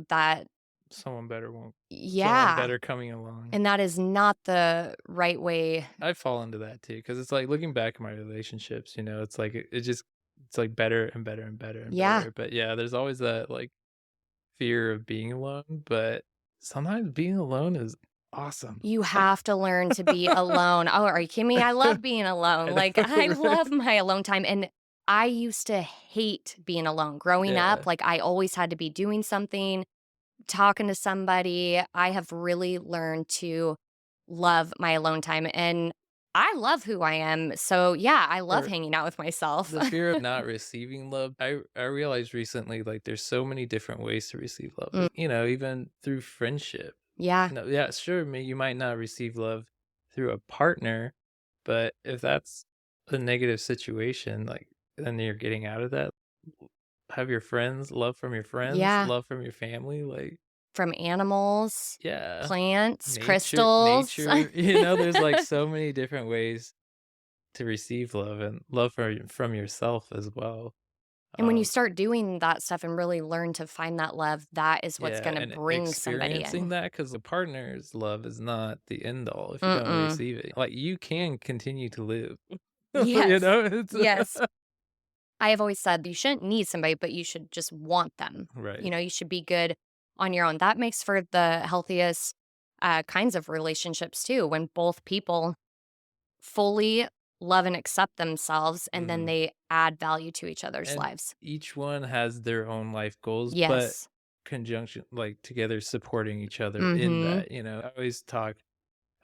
A: that,
B: Someone better won't someone
A: yeah.
B: better coming along.
A: And that is not the right way.
B: I fall into that too, because it's like looking back at my relationships, it's like it just it's like better and better and better and
A: Yeah.
B: better. But yeah, there's always that like fear of being alone, but sometimes being alone is awesome.
A: You have to learn to be alone. Oh, are you kidding me? I love being alone.
B: I know,
A: Like, I
B: right?
A: love my alone time. And I used to hate being alone. Growing
B: Yeah.
A: up, like, I always had to be doing something, talking to somebody. I have really learned to love my alone time. And I love who I am. So, yeah, I love
B: Or
A: hanging out with myself.
B: the fear of not receiving love. I realized recently like there's so many different ways to receive love.
A: Mm,
B: Even through friendship.
A: yeah.
B: Yeah, sure, you might not receive love through a partner, but if that's a negative situation, like then you're getting out of that. Have your friends,
A: Yeah.
B: love from your family, like
A: From animals,
B: yeah,
A: plants, crystals.
B: nature. There's like so many different ways to receive love and love from yourself as well.
A: And when you
B: Um,
A: start doing that stuff and really learn to find that love, that is what's
B: yeah,
A: gonna
B: and
A: bring somebody
B: experiencing
A: in.
B: that because the partner's love is not the end all if you don't
A: Mm-mm.
B: receive it. Like you can continue to live.
A: Yes.
B: It's
A: Yes. I have always said you shouldn't need somebody, but you should just want them.
B: right.
A: You should be good on your own. That makes for the healthiest kinds of relationships too, when both people fully love and accept themselves and then
B: Mhm.
A: they add value to each other's
B: And
A: lives.
B: each one has their own life goals, but
A: Yes.
B: conjunction like together supporting each other in
A: Mhm.
B: that, I always talk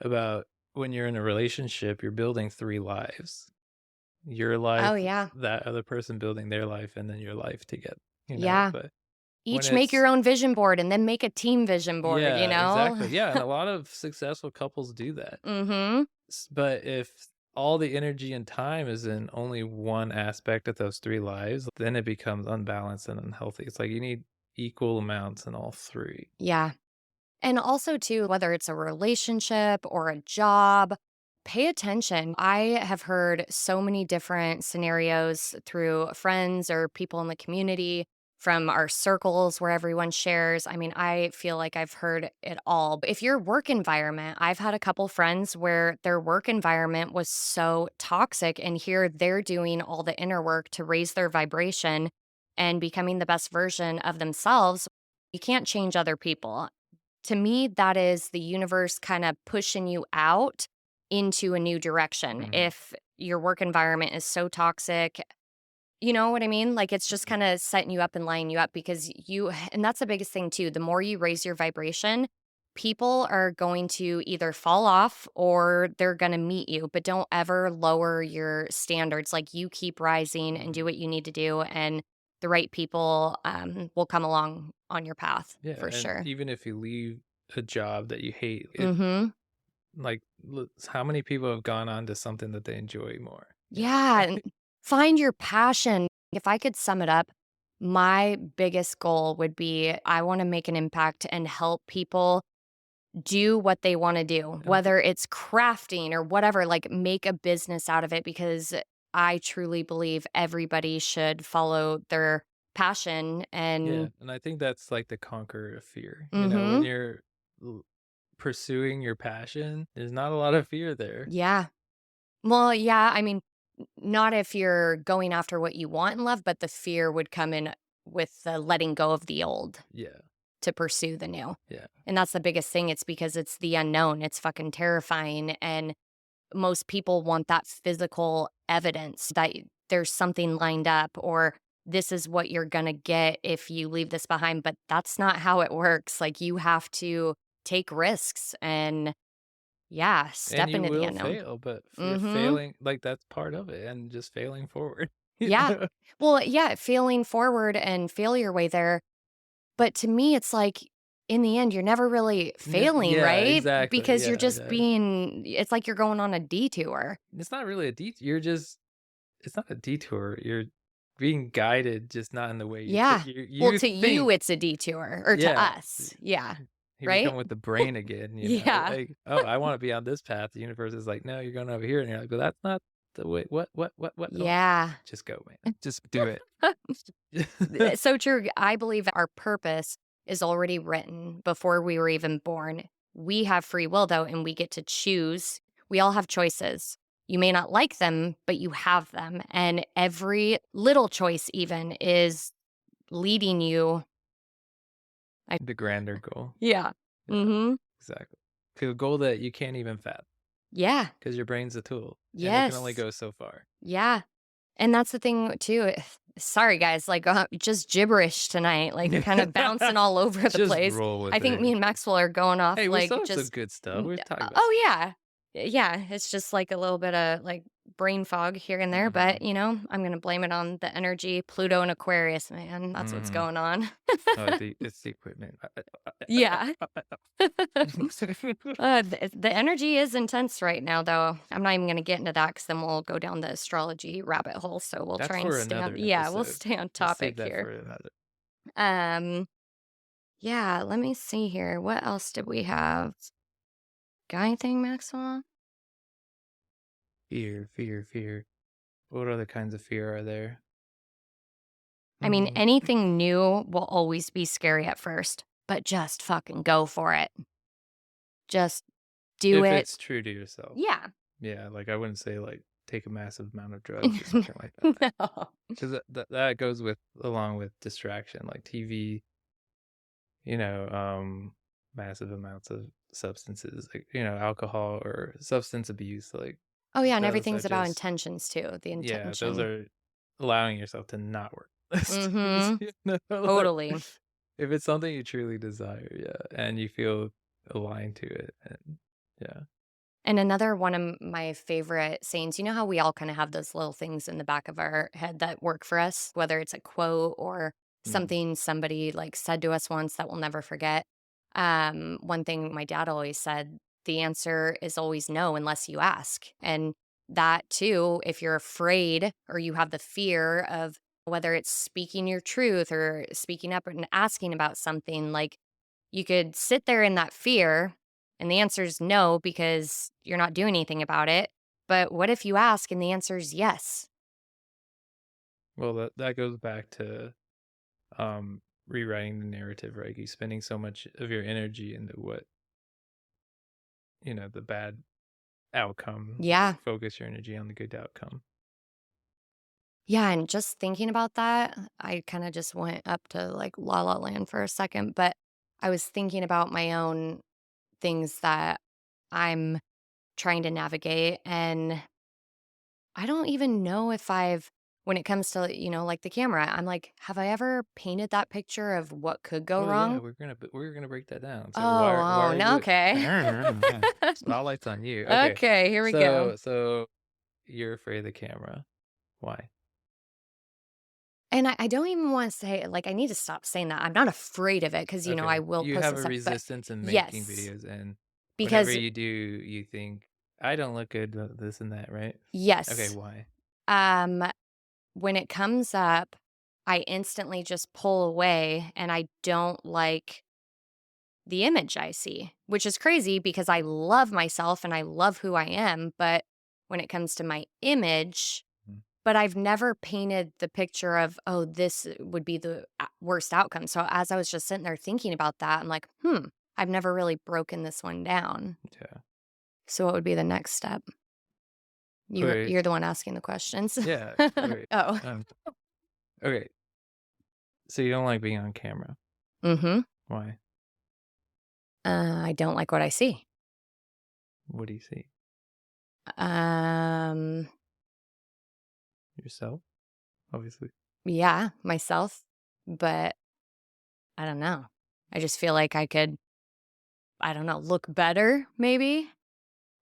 B: about when you're in a relationship, you're building 3 lives. Your
A: Oh,
B: life,
A: yeah.
B: that other person building their life, and then your life together,
A: Yeah.
B: but when
A: Each make your
B: it's
A: own vision board and then make a team vision board, you
B: yeah,
A: know?
B: exactly, yeah, and a lot of successful couples do that.
A: Mhm.
B: But if all the energy and time is in only one aspect of those 3 lives, then it becomes unbalanced and unhealthy. It's like you need equal amounts in all 3.
A: Yeah. And also too, whether it's a relationship or a job, pay attention. I have heard so many different scenarios through friends or people in the community from our circles where everyone shares. I mean, I feel like I've heard it all. But if your work environment, I've had a couple friends where their work environment was so toxic, and here they're doing all the inner work to raise their vibration and becoming the best version of themselves. You can't change other people. To me, that is the universe kind of pushing you out into a new direction.
B: Mhm,
A: If your work environment is so toxic, you know what I mean? Like it's just
B: mhm.
A: kind of setting you up and lining you up because and that's the biggest thing too. The more you raise your vibration, people are going to either fall off or they're going to meet you, but don't ever lower your standards. Like you keep rising and do
B: Mhm.
A: what you need to do, and the right people will come along on your path
B: Yeah,
A: for
B: and
A: sure.
B: even if you leave a job that you hate,
A: Hmm.
B: like, how many people have gone on to something that they enjoy more,
A: Yeah, and find your passion. If I could sum it up, my biggest goal would be I want to make an impact and help people do what they want to do,
B: And I think
A: whether it's crafting or whatever, like make a business out of it because I truly believe everybody should follow their passion
B: yeah,
A: and
B: and I think that's, like, the conqueror of fear, when
A: mhm.
B: you're l pursuing your passion, there's not a lot of fear there.
A: Yeah. Well, yeah, I mean, not if you're going after what you want in love, but the fear would come in with the letting go of the old
B: Yeah,
A: to pursue the new.
B: yeah,
A: And that's the biggest thing. It's because it's the unknown. It's fucking terrifying. And most people want that physical evidence that there's something lined up or this is what you're going to get if you leave this behind. But that's not how it works. Like you have to take risks and, yeah,
B: and
A: step
B: you
A: into the
B: will
A: unknown.
B: fail, but if
A: Hmm.
B: failing like, that's part of it, and just failing forward,
A: Yeah. Well, yeah, failing forward and feel your way there. But to me, it's like in the end, you're never really failing,
B: Yeah,
A: right?
B: exactly,
A: Because you're
B: yeah,
A: just
B: yeah.
A: it's like you're going on a detour.
B: It's not really a it's not a detour, you're being guided, just not in the way
A: Yeah. Well,
B: you
A: to you,
B: think.
A: it's a detour, or to
B: Yeah.
A: us. Yeah.
B: Here we
A: Right?
B: come with the brain again,
A: Yeah.
B: like, "Oh, I wanna be on this path." The universe is like, "No, you're going over here," and you're like, "Well, that's not the way." What?" "Oh,
A: Yeah.
B: just go, man. Just do it."
A: So true. I believe our purpose is already written before we were even born. We have free will, though, and we get to choose. We all have choices. You may not like them, but you have them. And every little choice, even, is leading you. I,
B: The grander goal.
A: yeah.
B: Yeah,
A: Mm-hmm.
B: exactly. To a goal that you can't even fathom
A: Yeah.
B: because your brain's a tool, and it can only
A: Yes.
B: go so far.
A: Yeah. And that's the thing too. Sorry guys, like just gibberish tonight, like kind of bouncing all over the
B: Just
A: place.
B: roll
A: I
B: with
A: think me
B: it.
A: and Maxwell are going off
B: Hey, we still
A: like
B: have some
A: just
B: good stuff. We're talking about
A: oh yeah. Yeah, it's just like a little bit of like brain fog here and there,
B: mhm,
A: but I'm going to blame it on the energy Pluto and Aquarius, man. That's what's
B: mhm.
A: going on.
B: Oh, it's the equipment.
A: Yeah. The energy is intense right now, though. I'm not even going to get into that because then we'll go down the astrology rabbit hole. So we'll
B: That's
A: try and
B: for
A: stay on.
B: another
A: Yeah, we'll
B: episode.
A: stay on
B: Let's save
A: topic
B: that
A: here.
B: for another.
A: Um, yeah. Let me see here. What else did we have? Got anything, Maxwell?
B: Fear, fear, fear. What other kinds of fear are there?
A: I mean,
B: Mm,
A: anything new will always be scary at first, but just fucking go for it. Just do
B: if
A: it.
B: it's true to yourself.
A: Yeah.
B: Yeah, like I wouldn't say like take a massive amount of drugs or something like that.
A: No.
B: Because that goes with along with distraction, like TV, you know, massive amounts of substances, like, alcohol or substance abuse, like
A: Oh, yeah, and
B: those are
A: everything's about
B: just,
A: intentions too, the
B: yeah, those
A: intention.
B: are allowing yourself to not work those days,
A: Mhm.
B: like,
A: Totally.
B: if it's something you truly desire, yeah, and you feel aligned to it, and yeah.
A: And another one of my favorite sayings, you know how we all kind of have those little things in the back of our head that work for us, whether it's a quote or
B: Mhm.
A: something somebody like said to us once that we'll never forget. One thing my dad always said, the answer is always no unless you ask. And that too, if you're afraid or you have the fear of whether it's speaking your truth or speaking up and asking about something, like you could sit there in that fear and the answer is no because you're not doing anything about it. But what if you ask and the answer is yes?
B: Well, that goes back to, rewriting the narrative, right? You spending so much of your energy into what, the bad outcome,
A: Yeah.
B: focus your energy on the good outcome.
A: Yeah. And just thinking about that, I kind of just went up to like La La Land for a second. But I was thinking about my own things that I'm trying to navigate. And I don't even know if when it comes to, like the camera, I'm like, have I ever painted that picture of what could go
B: Well, yeah,
A: wrong?
B: we're gonna break that down. So why
A: Oh,
B: are
A: no,
B: you
A: okay.
B: spotlight's on you. Okay.
A: Okay, here we go.
B: So you're afraid of the camera. Why?
A: And I don't even wanna say like, I need to stop saying that. I'm not afraid of it because I
B: Okay.
A: will
B: You
A: post
B: have
A: and
B: a
A: stuff, but
B: resistance in making
A: yes,
B: videos, and whenever
A: because
B: you do, you think, I don't look good, this and that, right? Okay,
A: yes,
B: why?
A: um, when it comes up, I instantly just pull away, and I don't like the image I see, which is crazy because I love myself and I love who I am, but when it comes to my image,
B: Mm.
A: but I've never painted the picture of, "Oh, this would be the worst outcome." So as I was just sitting there thinking about that, I'm like, I've never really broken this one down."
B: Yeah.
A: So what would be the next step?
B: Okay.
A: You're the one asking the questions.
B: Yeah. Okay.
A: Oh.
B: Um, okay. So you don't like being on camera.
A: Mhm.
B: Why?
A: I don't like what I see.
B: What do you see?
A: Um,
B: Yourself, obviously.
A: yeah, myself, but I don't know. I just feel like I could, I don't know, look better maybe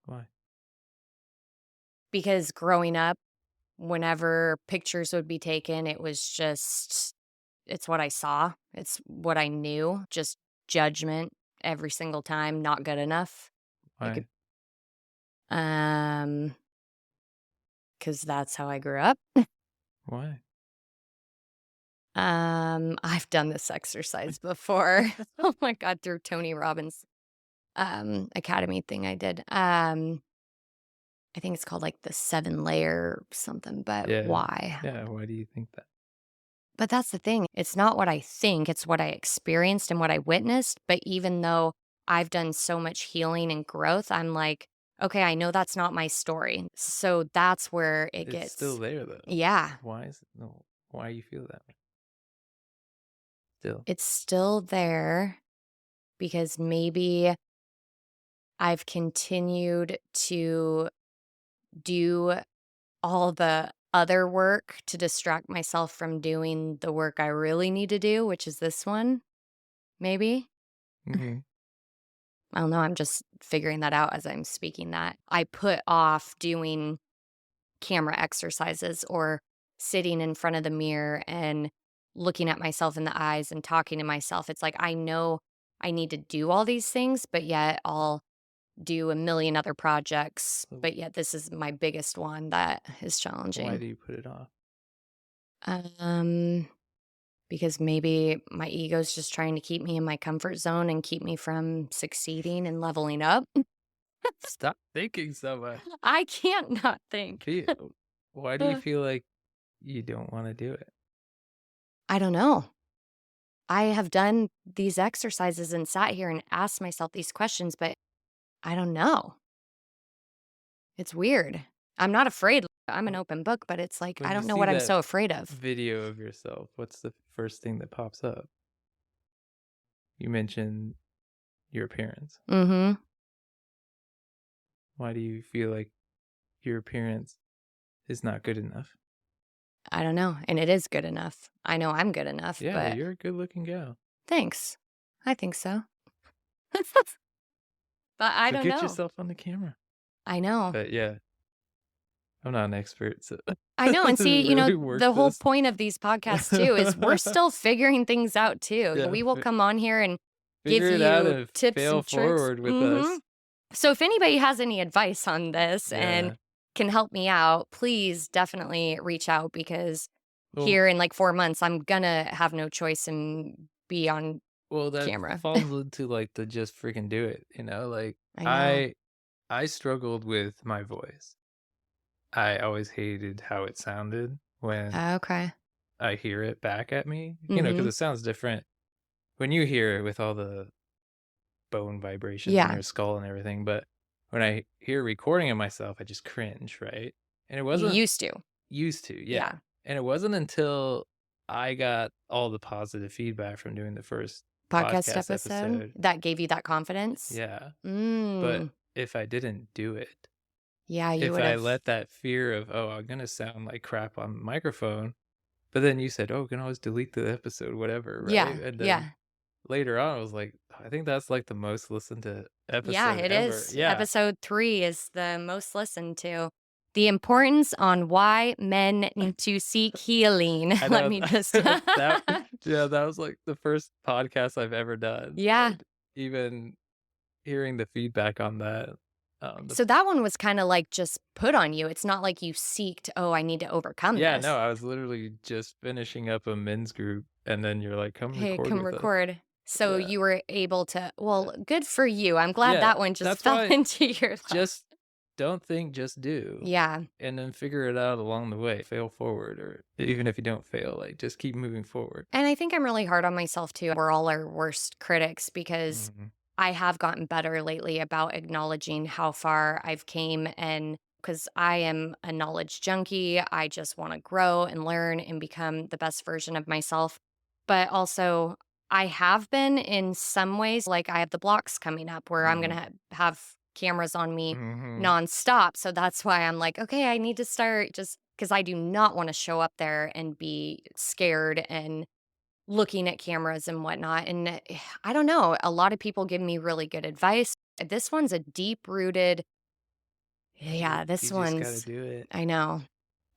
B: Why?
A: because growing up, whenever pictures would be taken, it's what I saw. It's what I knew. Just judgment every single time, not good enough. It could,
B: Why?
A: um, because that's how I grew up.
B: Why?
A: I've done this exercise before. Oh my God, through Tony Robbins academy thing I did. I think it's called like the 7 layer something, but
B: Yeah.
A: why?
B: Yeah. Why do you think that?
A: But that's the thing. It's not what I think, it's what I experienced and what I witnessed. But even though I've done so much healing and growth, I'm like, okay, I know that's not my story. So that's where it
B: It's still
A: gets,
B: there though.
A: yeah,
B: Why is it no? Why you feel that way? Still.
A: it's still there because maybe I've continued to do all the other work to distract myself from doing the work I really need to do, which is this one, maybe.
B: Hmm.
A: I don't know, I'm just figuring that out as I'm speaking that. I put off doing camera exercises or sitting in front of the mirror and looking at myself in the eyes and talking to myself. It's like I know I need to do all these things, but yet I'll do a million other projects,
B: So
A: but yet this is my biggest one that is
B: why
A: challenging.
B: do you put it off?
A: Um, because maybe my ego's just trying to keep me in my comfort zone and keep me from succeeding and leveling up.
B: Stop thinking so much.
A: I can't not think.
B: Feel. Why do you feel like you don't want to do it?
A: I don't know. I have done these exercises and sat here and asked myself these questions, but I don't know. It's weird. I'm not afraid. I'm an
B: Wh-
A: open book, but it's like, I
B: When you
A: don't know
B: see
A: what I'm
B: that
A: so afraid of.
B: video of yourself, what's the first thing that pops up? You mentioned your appearance.
A: Mm-hmm.
B: Why do you feel like your appearance is not good enough?
A: I don't know. And it is good enough. I know I'm good enough,
B: Yeah,
A: but
B: you're a good-looking gal.
A: thanks. I think so. But I
B: So
A: don't
B: get
A: know.
B: yourself on the camera.
A: I know.
B: But yeah, I'm not an expert, so
A: I know. And see,
B: really work
A: the whole
B: this.
A: point of these podcasts too is we're still figuring things out too.
B: Yeah,
A: We will come on here and give
B: figure it out
A: you
B: and
A: tips
B: fail
A: and tricks.
B: forward with
A: Mm-hmm.
B: us.
A: So if anybody has any advice on this and
B: Yeah.
A: can help me out, please definitely reach out because
B: Well,
A: here in like 4 months, I'm gonna have no choice and be on
B: that
A: camera.
B: falls into like the just freaking do it, Like
A: I know.
B: I struggled with my voice. I always hated how it sounded when
A: Okay.
B: I hear it back at me, because
A: Mm-hmm.
B: it sounds different when you hear it with all the bone vibrations in
A: Yeah.
B: your skull and everything. But when I hear recording of myself, I just cringe, right? And it
A: You
B: wasn't
A: used to.
B: used to, yeah.
A: Yeah.
B: And it wasn't until I got all the positive feedback from doing the first
A: Podcast
B: podcast
A: episode
B: episode.
A: that gave you that confidence.
B: Yeah. But
A: Mm.
B: if I didn't do it,
A: Yeah, you
B: if
A: would
B: I
A: have.
B: let that fear of, oh, I'm going to sound like crap on the microphone, but then you said, oh, we can always delete the episode, whatever, right?
A: Yeah.
B: And
A: Yeah.
B: then later on, I was like, I think that's like the most listened to
A: Yeah,
B: episode
A: it
B: ever.
A: is.
B: Yeah.
A: Episode 3 is the most listened to. The importance on why men need to seek healing.
B: I
A: Let
B: know
A: me just.
B: that was like the first podcast I've ever done.
A: Yeah.
B: And even hearing the feedback on that.
A: So that one was kind of like just put on you. It's not like you seeked, oh, I need to overcome
B: Yeah,
A: this.
B: no, I was literally just finishing up a men's group, and then you're like, come
A: Hey,
B: record
A: come
B: with us.
A: record. So
B: Yeah.
A: you were able to, well, good for you. I'm glad
B: Yeah,
A: that one just
B: that's
A: fell
B: why
A: into your lap.
B: Just don't think, just do.
A: Yeah.
B: And then figure it out along the way. Fail forward, or even if you don't fail, like just keep moving forward.
A: And I think I'm really hard on myself too. We're all our worst critics because
B: Mhm.
A: I have gotten better lately about acknowledging how far I've came, and because I am a knowledge junkie, I just want to grow and learn and become the best version of myself. But also, I have been in some ways, like I have the blocks coming up where I'm going to have cameras on me
B: Mhm.
A: nonstop. So that's why I'm like, okay, I need to start just because I do not want to show up there and be scared and looking at cameras and whatnot. And I don't know, a lot of people give me really good advice. This one's a deep rooted. Yeah,
B: You
A: this
B: just gotta
A: one's,
B: do it.
A: I know.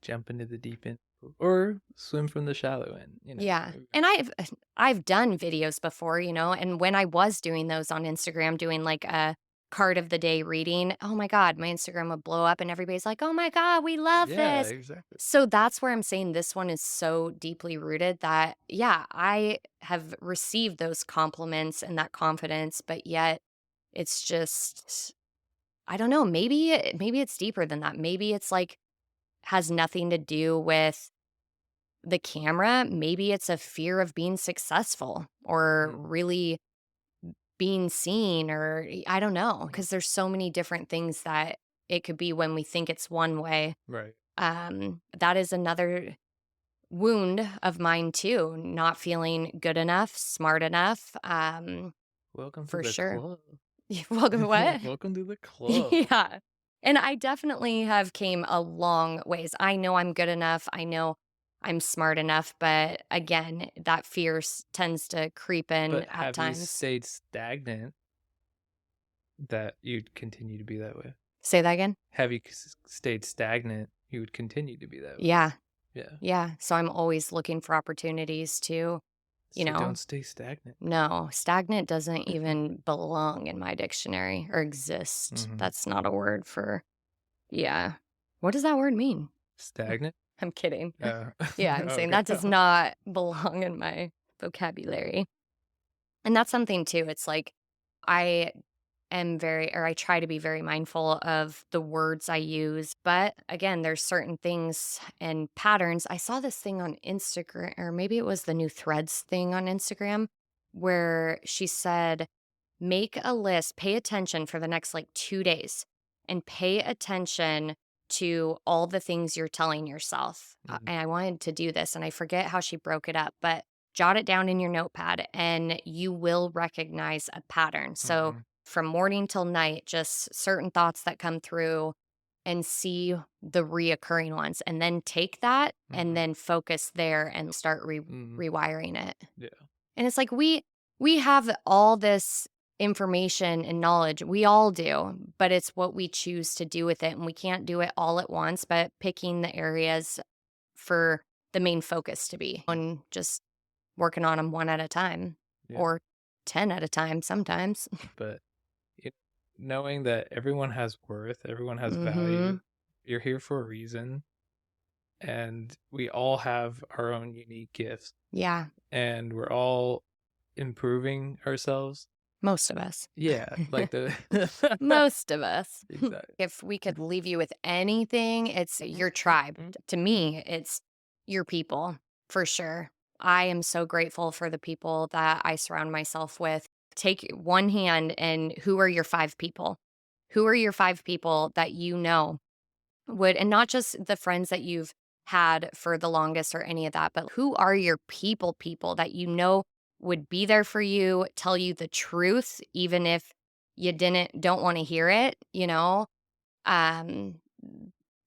B: Jump into the deep end, or swim from the shallow end.
A: Yeah. And I've done videos before, and when I was doing those on Instagram, doing like a card of the day reading, oh my God, my Instagram would blow up and everybody's like, oh my God, we love
B: Yeah,
A: this.
B: exactly.
A: So that's where I'm saying this one is so deeply rooted that, yeah, I have received those compliments and that confidence, but yet it's just, I don't know, maybe it's deeper than that. Maybe it's like has nothing to do with the camera. Maybe it's a fear of being successful or really being seen, or I don't know, because there's so many different things that it could be when we think it's one way.
B: Right.
A: That is another wound of mine too, not feeling good enough, smart enough.
B: Welcome to
A: For
B: the
A: sure.
B: club.
A: Welcome to what?
B: Welcome to the club.
A: Yeah. And I definitely have came a long ways. I know I'm good enough. I know I'm smart enough, but again, that fear tends to creep in
B: But
A: at
B: have you
A: times.
B: stayed stagnant that you'd continue to be that way?
A: Say that again?
B: Have you stayed stagnant, you would continue to be that way.
A: Yeah.
B: Yeah.
A: Yeah. So I'm always looking for opportunities to,
B: So don't stay stagnant.
A: No, stagnant doesn't even belong in my dictionary or exist.
B: Mhm.
A: That's not a word for, yeah. What does that word mean?
B: Stagnant?
A: I'm kidding.
B: Yeah,
A: Yeah, I'm saying that does not belong in my vocabulary. And that's something too. It's like I I try to be very mindful of the words I use. But again, there's certain things and patterns. I saw this thing on Instagram, or maybe it was the new Threads thing on Instagram, where she said, make a list, pay attention for the next like 2 days, and pay attention to all the things you're telling yourself.
B: Mhm.
A: And I wanted to do this, and I forget how she broke it up, but jot it down in your notepad and you will recognize a pattern. So from morning till night, just certain thoughts that come through and see the reoccurring ones, and then take that and then focus there and start rewiring it.
B: Yeah.
A: And it's like we have all this information and knowledge. We all do, but it's what we choose to do with it. And we can't do it all at once, but picking the areas for the main focus to be and just working on them one at a time or 10 at a time sometimes.
B: But knowing that everyone has worth, everyone has value, you're here for a reason, and we all have our own unique gifts.
A: Yeah.
B: And we're all improving ourselves.
A: Most of us.
B: Yeah, like
A: most of us.
B: Exactly.
A: If we could leave you with anything, it's your tribe. To me, it's your people, for sure. I am so grateful for the people that I surround myself with. Take one hand and who are your 5 people? Who are your 5 people that you know would, and not just the friends that you've had for the longest or any of that, but who are your people that you know would be there for you, tell you the truth, even if you don't want to hear it,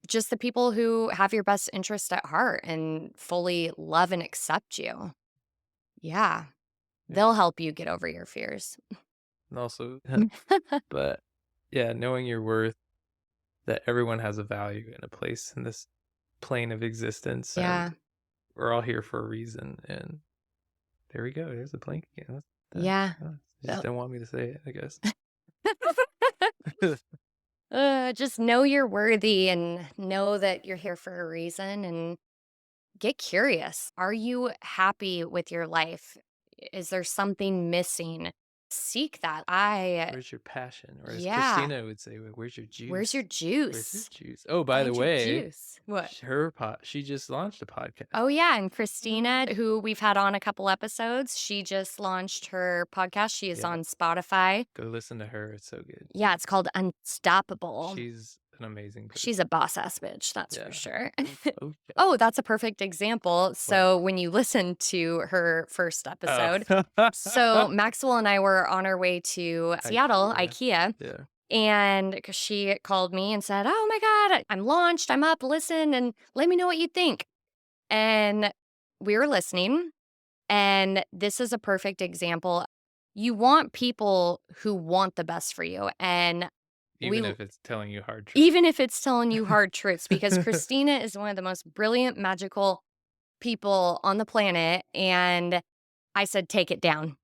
A: just the people who have your best interest at heart and fully love and accept you. Yeah. They'll help you get over your fears.
B: And also, but yeah, knowing your worth, that everyone has a value and a place in this plane of existence.
A: Yeah.
B: And we're all here for a reason. And there we go. There's the plank again.
A: Yeah.
B: You just don't want me to say it, I guess.
A: Just know you're worthy and know that you're here for a reason, and get curious. Are you happy with your life? Is there something missing? Seek that.
B: Where's your passion? Or as Christina would say, where's your juice?
A: Where's your juice?
B: Where's your juice? Oh, by the way,
A: juice. What?
B: She just launched a podcast.
A: Oh, yeah. And Christina, who we've had on a couple episodes, she just launched her podcast. She is on Spotify.
B: Go listen to her. It's so good.
A: Yeah, it's called Unstoppable.
B: She's an amazing person.
A: She's a boss-ass bitch, that's for sure.
B: Okay.
A: Oh, that's a perfect example. So when you listen to her first episode, so Maxwell and I were on our way to Seattle, IKEA.
B: Yeah.
A: And she called me and said, "Oh my God, I'm launched. I'm up. Listen and let me know what you think." And we were listening. And this is a perfect example. You want people who want the best for you. And
B: even if it's telling you hard truths.
A: Even if it's telling you hard truths, because Christina is one of the most brilliant, magical people on the planet. And I said, take it down.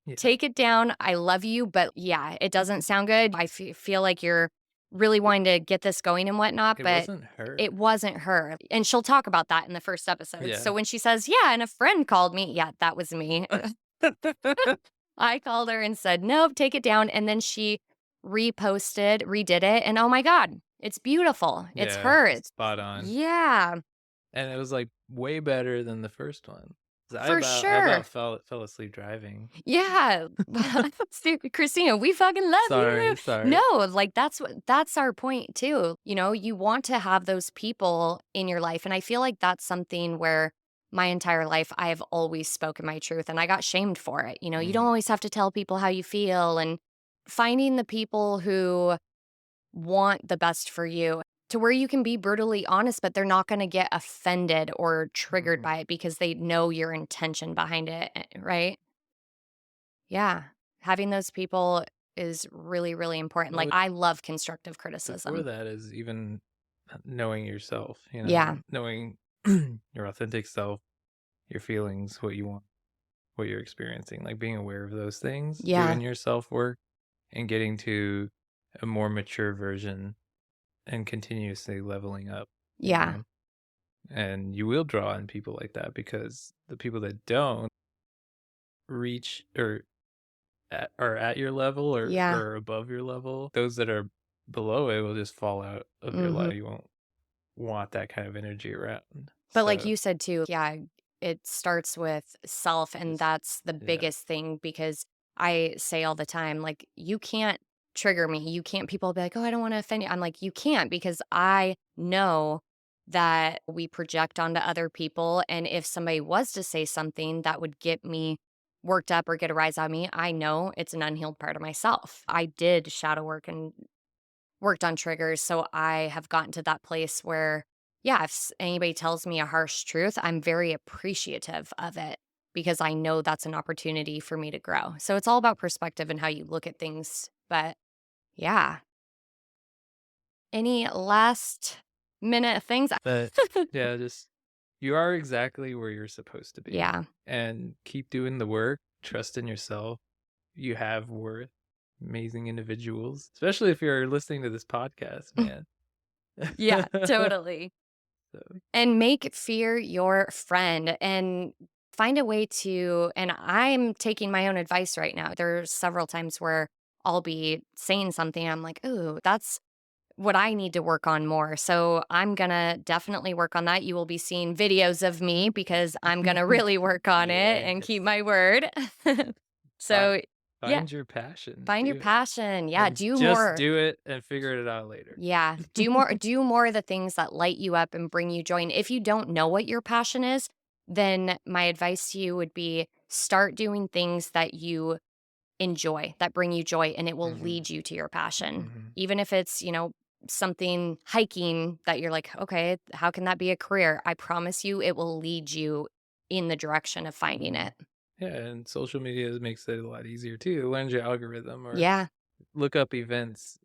A: Yeah. Take it down. I love you. But yeah, it doesn't sound good. I feel like you're really wanting to get this going and whatnot. But
B: wasn't her.
A: It wasn't her. And she'll talk about that in the first episode.
B: Yeah.
A: So when she says, yeah, and a friend called me. Yeah, that was me. I called her and said, nope, take it down. And then she redid it. And oh my God, it's beautiful. It's her. It's
B: spot on.
A: Yeah.
B: And it was like way better than the first one.
A: For sure.
B: I about fell asleep driving.
A: Yeah. Christina, we fucking love you.
B: Sorry.
A: No, like that's our point too. You want to have those people in your life. And I feel like that's something where my entire life I have always spoken my truth, and I got shamed for it. You don't always have to tell people how you feel, and finding the people who want the best for you to where you can be brutally honest, but they're not going to get offended or triggered by it because they know your intention behind it, right? Yeah. Having those people is really, really important. Like, I love constructive criticism.
B: Before that is even knowing yourself,
A: Yeah.
B: Knowing your authentic self, your feelings, what you want, what you're experiencing, like being aware of those things, doing your self-work, and getting to a more mature version and continuously leveling up.
A: Yeah.
B: And you will draw in people like that, because the people that don't reach or are at your level or above your level, those that are below it will just fall out of your life. You won't want that kind of energy around.
A: But like you said too, it starts with self, and that's the biggest thing, because I say all the time, like, you can't trigger me. People will be like, oh, I don't want to offend you. I'm like, you can't, because I know that we project onto other people. And if somebody was to say something that would get me worked up or get a rise out of me, I know it's an unhealed part of myself. I did shadow work and worked on triggers. So I have gotten to that place where, yeah, if anybody tells me a harsh truth, I'm very appreciative of it because I know that's an opportunity for me to grow. So it's all about perspective and how you look at things. But yeah. Any last minute things?
B: But yeah, just you are exactly where you're supposed to be.
A: Yeah.
B: And keep doing the work. Trust in yourself. You have worth. Amazing individuals, especially if you're listening to this podcast, man.
A: Yeah, totally.
B: So,
A: And make fear your friend and find a way to, and I'm taking my own advice right now. There's several times where I'll be saying something, I'm like, oh, that's what I need to work on more. So I'm going to definitely work on that. You will be seeing videos of me because I'm going to really work on it and keep my word. So, yeah,
B: find your passion.
A: find your
B: Do it.
A: passion. Yeah,
B: And
A: do
B: just
A: more.
B: do it and figure it out later.
A: Yeah, do more of the things that light you up and bring you joy. And if you don't know what your passion is, then my advice to you would be start doing things that you enjoy, that bring you joy, and it will lead you to your passion. Even if it's, something hiking that you're like, okay, how can that be a career? I promise you it will lead you in the direction of finding it.
B: Yeah, and social media makes it a lot easier too. Learn your algorithm or
A: Yeah.
B: look up events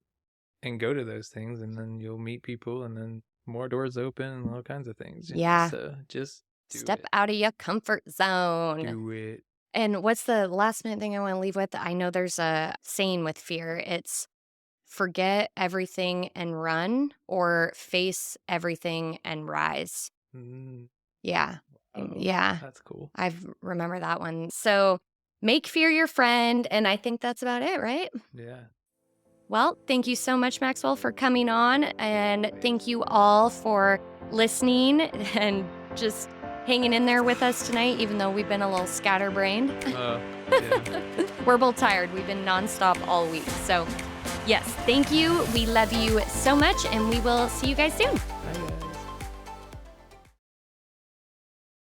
B: and go to those things, and then you'll meet people, and then more doors open and all kinds of things.
A: Yeah.
B: So just do
A: Step
B: it.
A: out of your comfort zone.
B: Do it.
A: And what's the last minute thing I want to leave with? I know there's a saying with fear. It's forget everything and run, or face everything and rise.
B: Mm,
A: Yeah.
B: oh,
A: Yeah.
B: that's cool.
A: I remember that one. So make fear your friend. And I think that's about it, right?
B: Yeah.
A: Well, thank you so much, Maxwell, for coming on. And thank you all for listening and just hanging in there with us tonight, even though we've been a little scatterbrained.
B: Yeah.
A: We're both tired. We've been nonstop all week. So, yes, thank you. We love you so much, and we will see you guys soon.